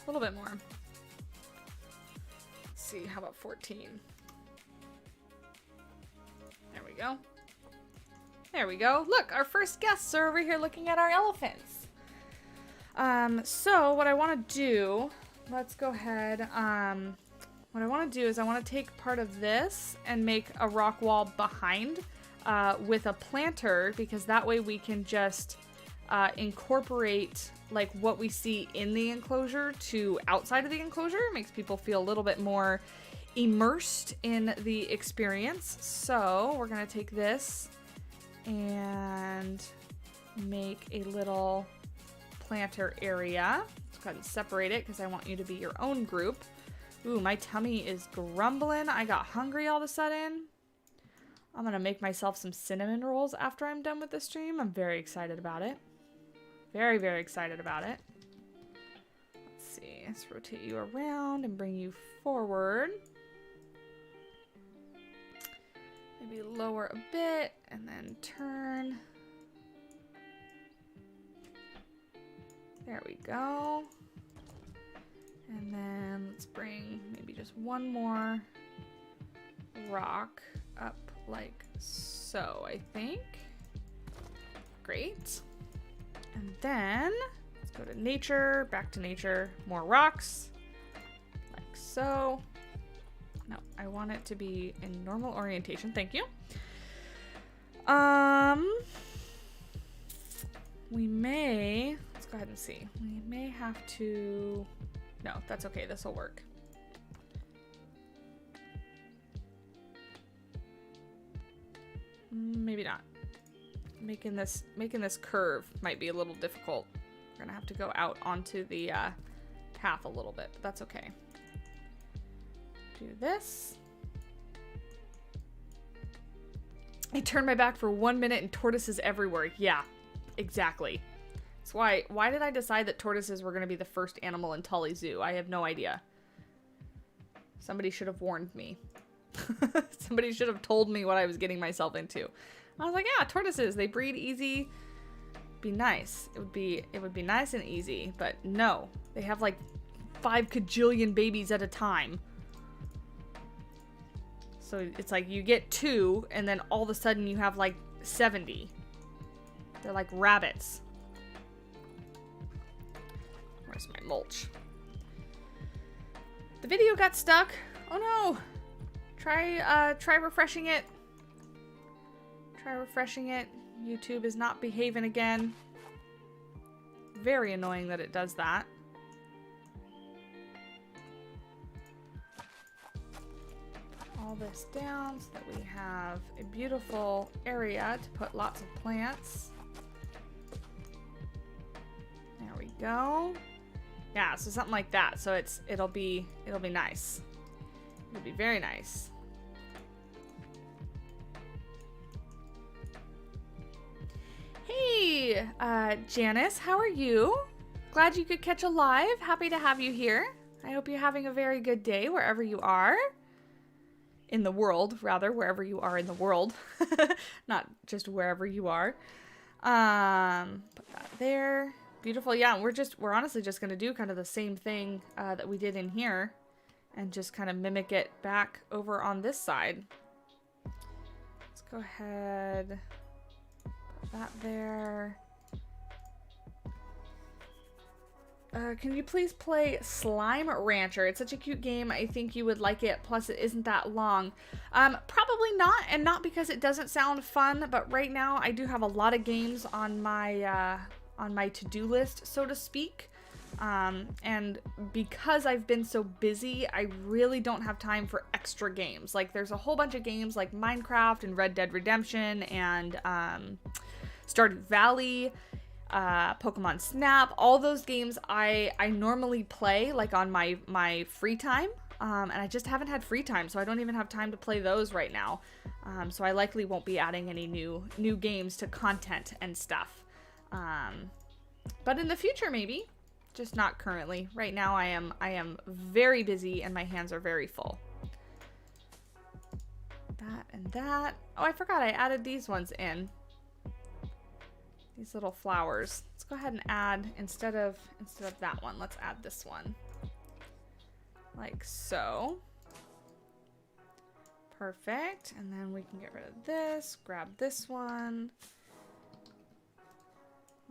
more. Let's see, how about 14? we go. There we go. Look, our first guests are over here looking at our elephants. So what I want to do, let's go ahead. What I want to do is I want to take part of this and make a rock wall behind with a planter, because that way we can just incorporate like what we see in the enclosure to outside of the enclosure. It makes people feel a little bit more immersed in the experience. So we're going to take this and make a little planter area. Let's go ahead and separate it because I want you to be your own group. Ooh, my tummy is grumbling. I got hungry all of a sudden. I'm gonna make myself some cinnamon rolls after I'm done with the stream. I'm very excited about it. Very, very excited about it. Let's see. Let's rotate you around and bring you forward. Maybe lower a bit and then turn. There we go. And then let's bring maybe just one more rock up like so, I think. Great. And then let's go to nature, back to nature, more rocks, like so. No, I want it to be in normal orientation. Thank you. We may, let's go ahead and see. We may have to, no, that's okay. This will work. Maybe not. Making this curve might be a little difficult. We're gonna have to go out onto the path a little bit, but that's okay. Do this. I turned my back for 1 minute and tortoises everywhere. Yeah, exactly. That's why did I decide that tortoises were gonna be the first animal in Tali Zoo? I have no idea. Somebody should have warned me. Somebody should have told me what I was getting myself into. I was like, yeah, tortoises, they breed easy. Be nice. It would be nice and easy, but no. They have like 5 kajillion babies at a time. So it's like you get 2 and then all of a sudden you have like 70. They're like rabbits. Where's my mulch? The video got stuck. Oh no. Try refreshing it. Try refreshing it. YouTube is not behaving again. Very annoying that it does that. Put all this down so that we have a beautiful area to put lots of plants. There we go. Yeah, so something like that. So it'll be nice. It'll be very nice. Hey, Janice, how are you? Glad you could catch a live. Happy to have you here. I hope you're having a very good day wherever you are. In the world, rather, wherever you are in the world. Not just wherever you are. Put that there. Beautiful. Yeah, we're honestly just going to do kind of the same thing that we did in here. And just kind of mimic it back over on this side. Let's go ahead. Put that there. Can you please play Slime Rancher? It's such a cute game. I think you would like it. Plus, it isn't that long. Probably not, and not because it doesn't sound fun. But right now, I do have a lot of games on my to-do list, so to speak. And because I've been so busy, I really don't have time for extra games. Like, there's a whole bunch of games like Minecraft and Red Dead Redemption and Stardew Valley. Pokemon Snap, all those games I normally play like on my free time, and I just haven't had free time, so I don't even have time to play those right now. So I likely won't be adding any new games to content and stuff. But in the future, maybe, just not currently. Right now, I am very busy and my hands are very full. That and that. Oh, I forgot I added these ones in. These little flowers. Let's go ahead and add, instead of that one, let's add this one. Like so. Perfect. And then we can get rid of this, grab this one.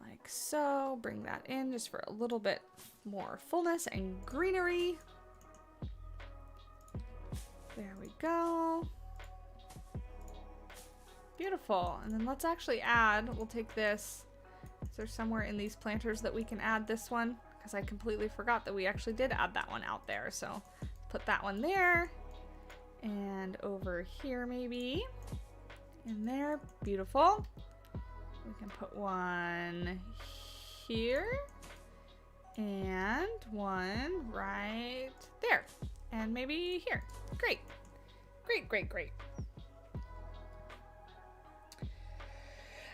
Like so. Bring that in just for a little bit more fullness and greenery. There we go. Beautiful. And then let's actually add, we'll take this. Is there somewhere in these planters that we can add this one? Because I completely forgot that we actually did add that one out there. So put that one there. And over here maybe. In there. Beautiful. We can put one here. And one right there. And maybe here. Great. Great, great, great.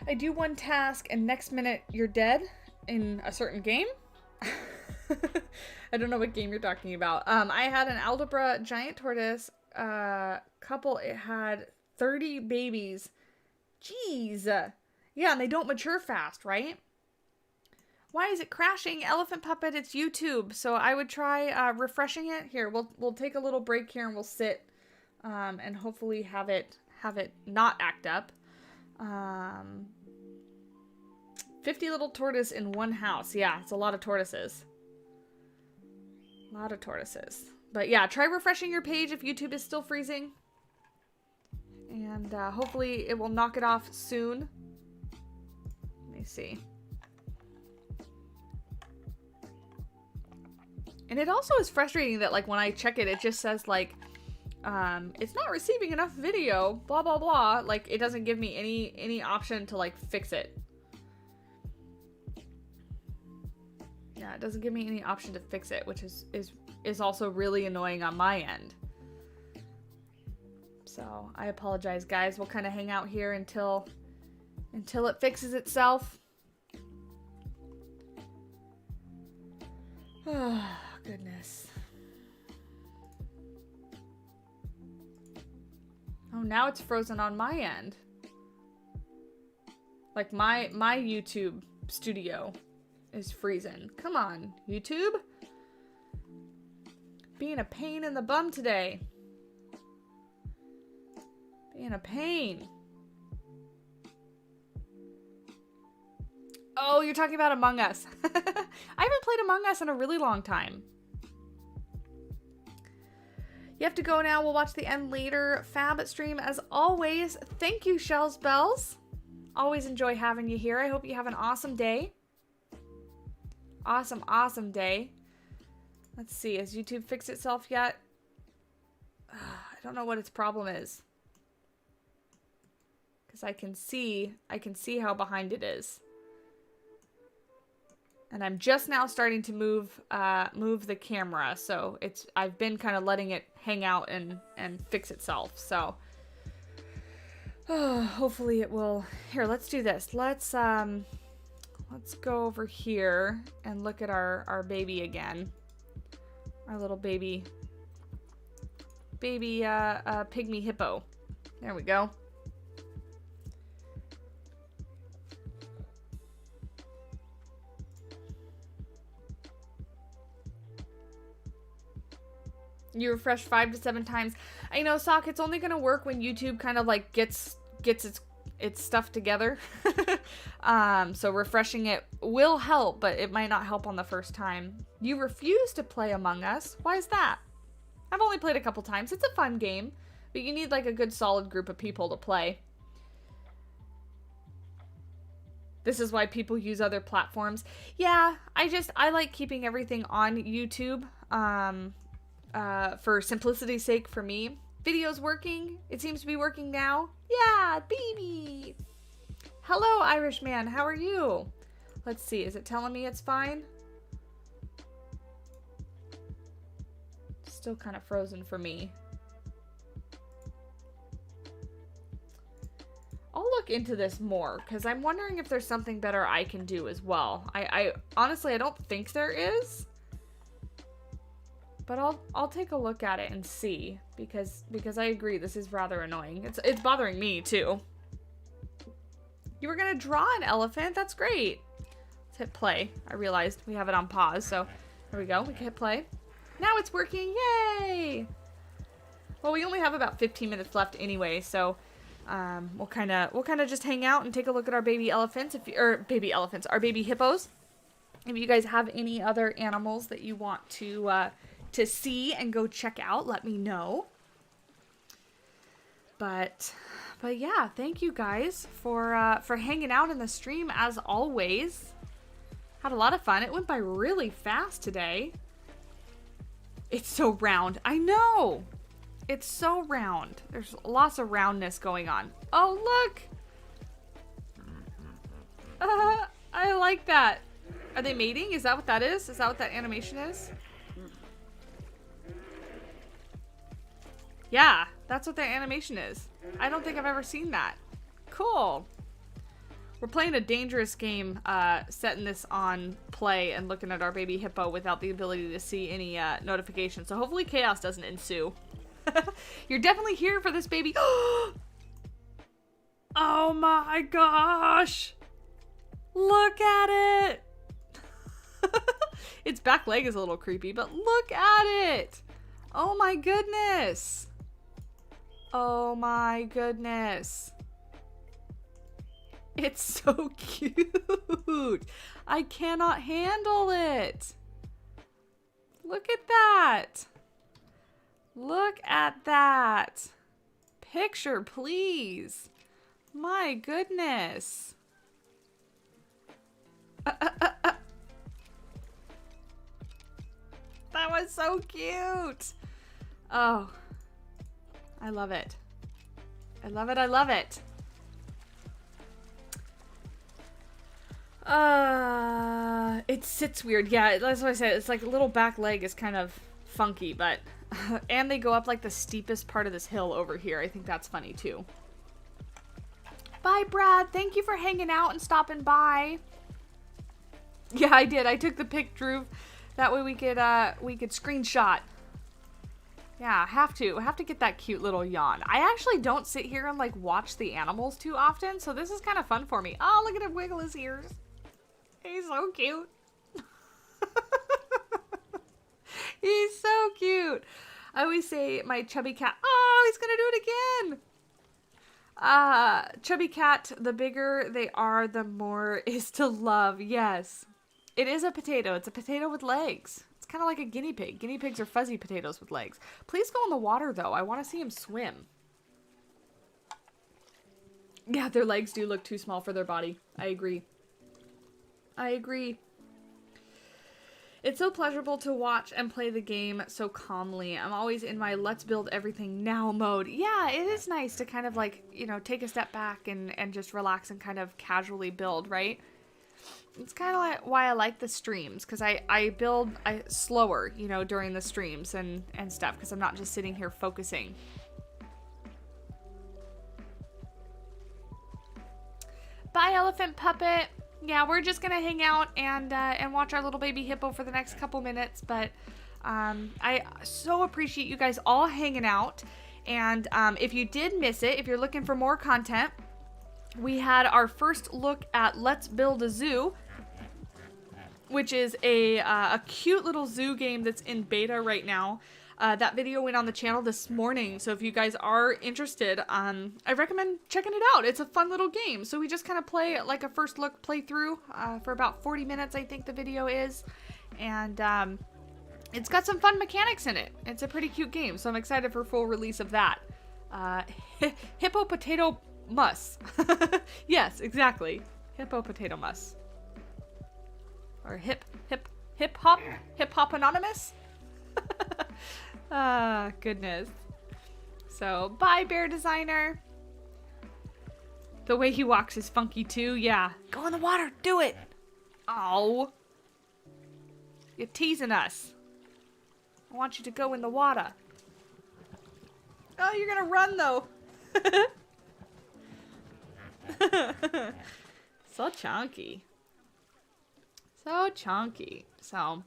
I do one task and next minute you're dead in a certain game. I don't know what game you're talking about. I had an Aldabra giant tortoise couple. It had 30 babies. Jeez. Yeah, and they don't mature fast, right? Why is it crashing? Elephant Puppet, it's YouTube. So I would try refreshing it. Here, we'll take a little break here and we'll sit and hopefully have it not act up. 50 little tortoise in one house. Yeah, it's a lot of tortoises. A lot of tortoises. But yeah, try refreshing your page if YouTube is still freezing. And hopefully it will knock it off soon. Let me see. And it also is frustrating that like when I check it, it just says like, it's not receiving enough video, blah, blah, blah. Like it doesn't give me any option to like fix it. Yeah, it doesn't give me any option to fix it, which is also really annoying on my end. So I apologize, guys. We'll kind of hang out here until it fixes itself. Oh, goodness. Oh, now it's frozen on my end. Like my YouTube studio is freezing. Come on, YouTube. Being a pain in the bum today. Being a pain. Oh, you're talking about Among Us. I haven't played Among Us in a really long time. You have to go now. We'll watch the end later. Fab stream as always. Thank you, Shells Bells. Always enjoy having you here. I hope you have an awesome day. Awesome, awesome day. Let's see. Has YouTube fixed itself yet? I don't know what its problem is. Because I can see how behind it is. And I'm just now starting to move the camera, so I've been kind of letting it hang out and fix itself. So hopefully it will. Here, let's do this. Let's go over here and look at our baby again. Our little baby pygmy hippo. There we go. You refresh 5 to 7 times. I know, Sock, it's only going to work when YouTube kind of like gets its stuff together. So refreshing it will help, but it might not help on the first time. You refuse to play Among Us. Why is that? I've only played a couple times. It's a fun game, but you need like a good solid group of people to play. This is why people use other platforms. Yeah, I like keeping everything on YouTube. For simplicity's sake for me. Video's working. It seems to be working now. Yeah, baby. Hello, Irishman. How are you? Let's see. Is it telling me it's fine? Still kind of frozen for me. I'll look into this more because I'm wondering if there's something better I can do as well. I honestly, I don't think there is. But I'll take a look at it and see because I agree this is rather annoying. It's bothering me too. You were gonna draw an elephant? That's great. Let's hit play. I realized we have it on pause, so there we go. We can hit play. Now it's working. Yay! Well, we only have about 15 minutes left anyway, so we'll kind of just hang out and take a look at our baby elephants, our baby hippos. If you guys have any other animals that you want to see and go check out, let me know. But yeah, thank you guys for hanging out in the stream as always. Had a lot of fun. It went by really fast today. It's so round. I know. It's so round. There's lots of roundness going on. Oh, look. I like that. Are they mating? Is that what that is? Is that what that animation is? Yeah, that's what that animation is. I don't think I've ever seen that. Cool. We're playing a dangerous game, setting this on play and looking at our baby hippo without the ability to see any notifications. So hopefully chaos doesn't ensue. You're definitely here for this baby. Oh my gosh. Look at it. Its back leg is a little creepy, but look at it. Oh my goodness. Oh my goodness. It's so cute. I cannot handle it. Look at that. Look at that. Picture, please. My goodness. That was so cute. Oh, I love it. I love it. I love it. It sits weird. Yeah, that's what I said. It's like a little back leg is kind of funky, but and they go up like the steepest part of this hill over here. I think that's funny too. Bye, Brad. Thank you for hanging out and stopping by. Yeah, I did. I took the pic, Drew. That way we could screenshot. Yeah, have to get that cute little yawn. I actually don't sit here and like watch the animals too often, so this is kind of fun for me. Oh, look at him wiggle his ears. He's so cute. He's so cute. I always say my chubby cat. Oh, he's gonna do it again. Chubby cat, the bigger they are, the more is to love. Yes. It is a potato. It's a potato with legs. It's kind of like a guinea pig. Guinea pigs are fuzzy potatoes with legs. Please go in the water, though. I want to see him swim. Yeah, their legs do look too small for their body. I agree. I agree. It's so pleasurable to watch and play the game so calmly. I'm always in my let's build everything now mode. Yeah, it is nice to kind of like, you know, take a step back and just relax and kind of casually build, right? It's kind of like why I like the streams, because I build slower, you know, during the streams and stuff, because I'm not just sitting here focusing. Bye, Elephant Puppet. Yeah, we're just gonna hang out and watch our little baby hippo for the next couple minutes, but I so appreciate you guys all hanging out. And if you did miss it, if you're looking for more content, we had our first look at Let's Build a Zoo, which is a cute little zoo game that's in beta right now. That video went on the channel this morning, so if you guys are interested, I recommend checking it out. It's a fun little game. So we just kind of play like a first look playthrough for about 40 minutes, I think the video is. And it's got some fun mechanics in it. It's a pretty cute game, so I'm excited for full release of that. Hippo Potato Muss. Yes, exactly. Hippo Potato Muss. Or hip hop anonymous. Ah, goodness. So, bye, bear designer. The way he walks is funky too. Yeah. Go in the water. Do it. Oh. You're teasing us. I want you to go in the water. Oh, you're gonna run though. So chunky. So chunky. So,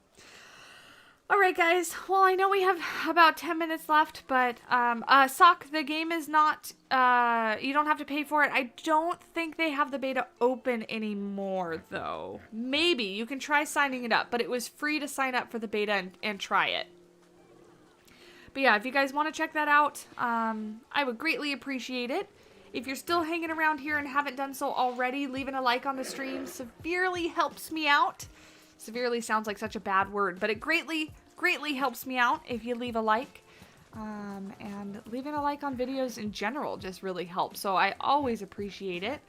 alright guys, well I know we have about 10 minutes left, but Sock, the game is not, you don't have to pay for it. I don't think they have the beta open anymore though. Maybe, you can try signing it up, but it was free to sign up for the beta and try it. But yeah, if you guys want to check that out, I would greatly appreciate it. If you're still hanging around here and haven't done so already, leaving a like on the stream severely helps me out. Severely sounds like such a bad word, but it greatly helps me out if you leave a like. And leaving a like on videos in general just really helps. So I always appreciate it.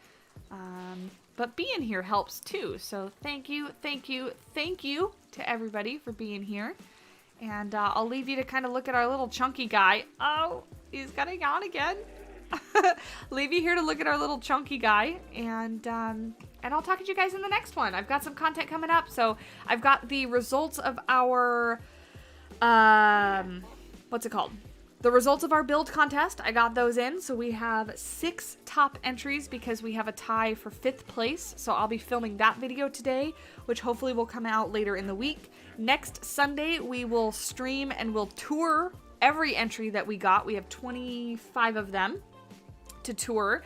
But being here helps too. So thank you to everybody for being here. And I'll leave you to kind of look at our little chunky guy. Oh, he's gonna yawn again. Leave you here to look at our little chunky guy, and I'll talk to you guys in the next one. I've got some content coming up, so I've got the results of our what's it called? The results of our build contest. I got those in, so we have 6 top entries because we have a tie for 5th place. So I'll be filming that video today, which hopefully will come out later in the week. Next Sunday, we will stream and we'll tour every entry that we got. We have 25 of them to tour,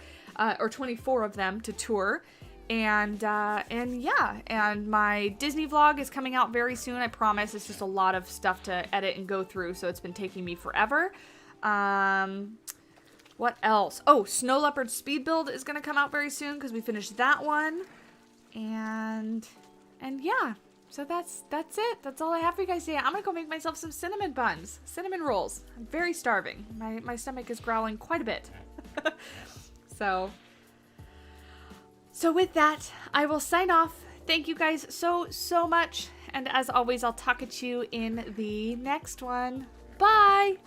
or 24 of them to tour. And yeah, and my Disney vlog is coming out very soon, I promise. It's just a lot of stuff to edit and go through, so it's been taking me forever. What else? Oh, Snow Leopard speed build is gonna come out very soon because we finished that one. And yeah, so that's it. That's all I have for you guys today. I'm gonna go make myself some cinnamon buns, cinnamon rolls. I'm very starving. My stomach is growling quite a bit. So with that, I will sign off. Thank you guys so much. And as always, I'll talk at you in the next one. Bye!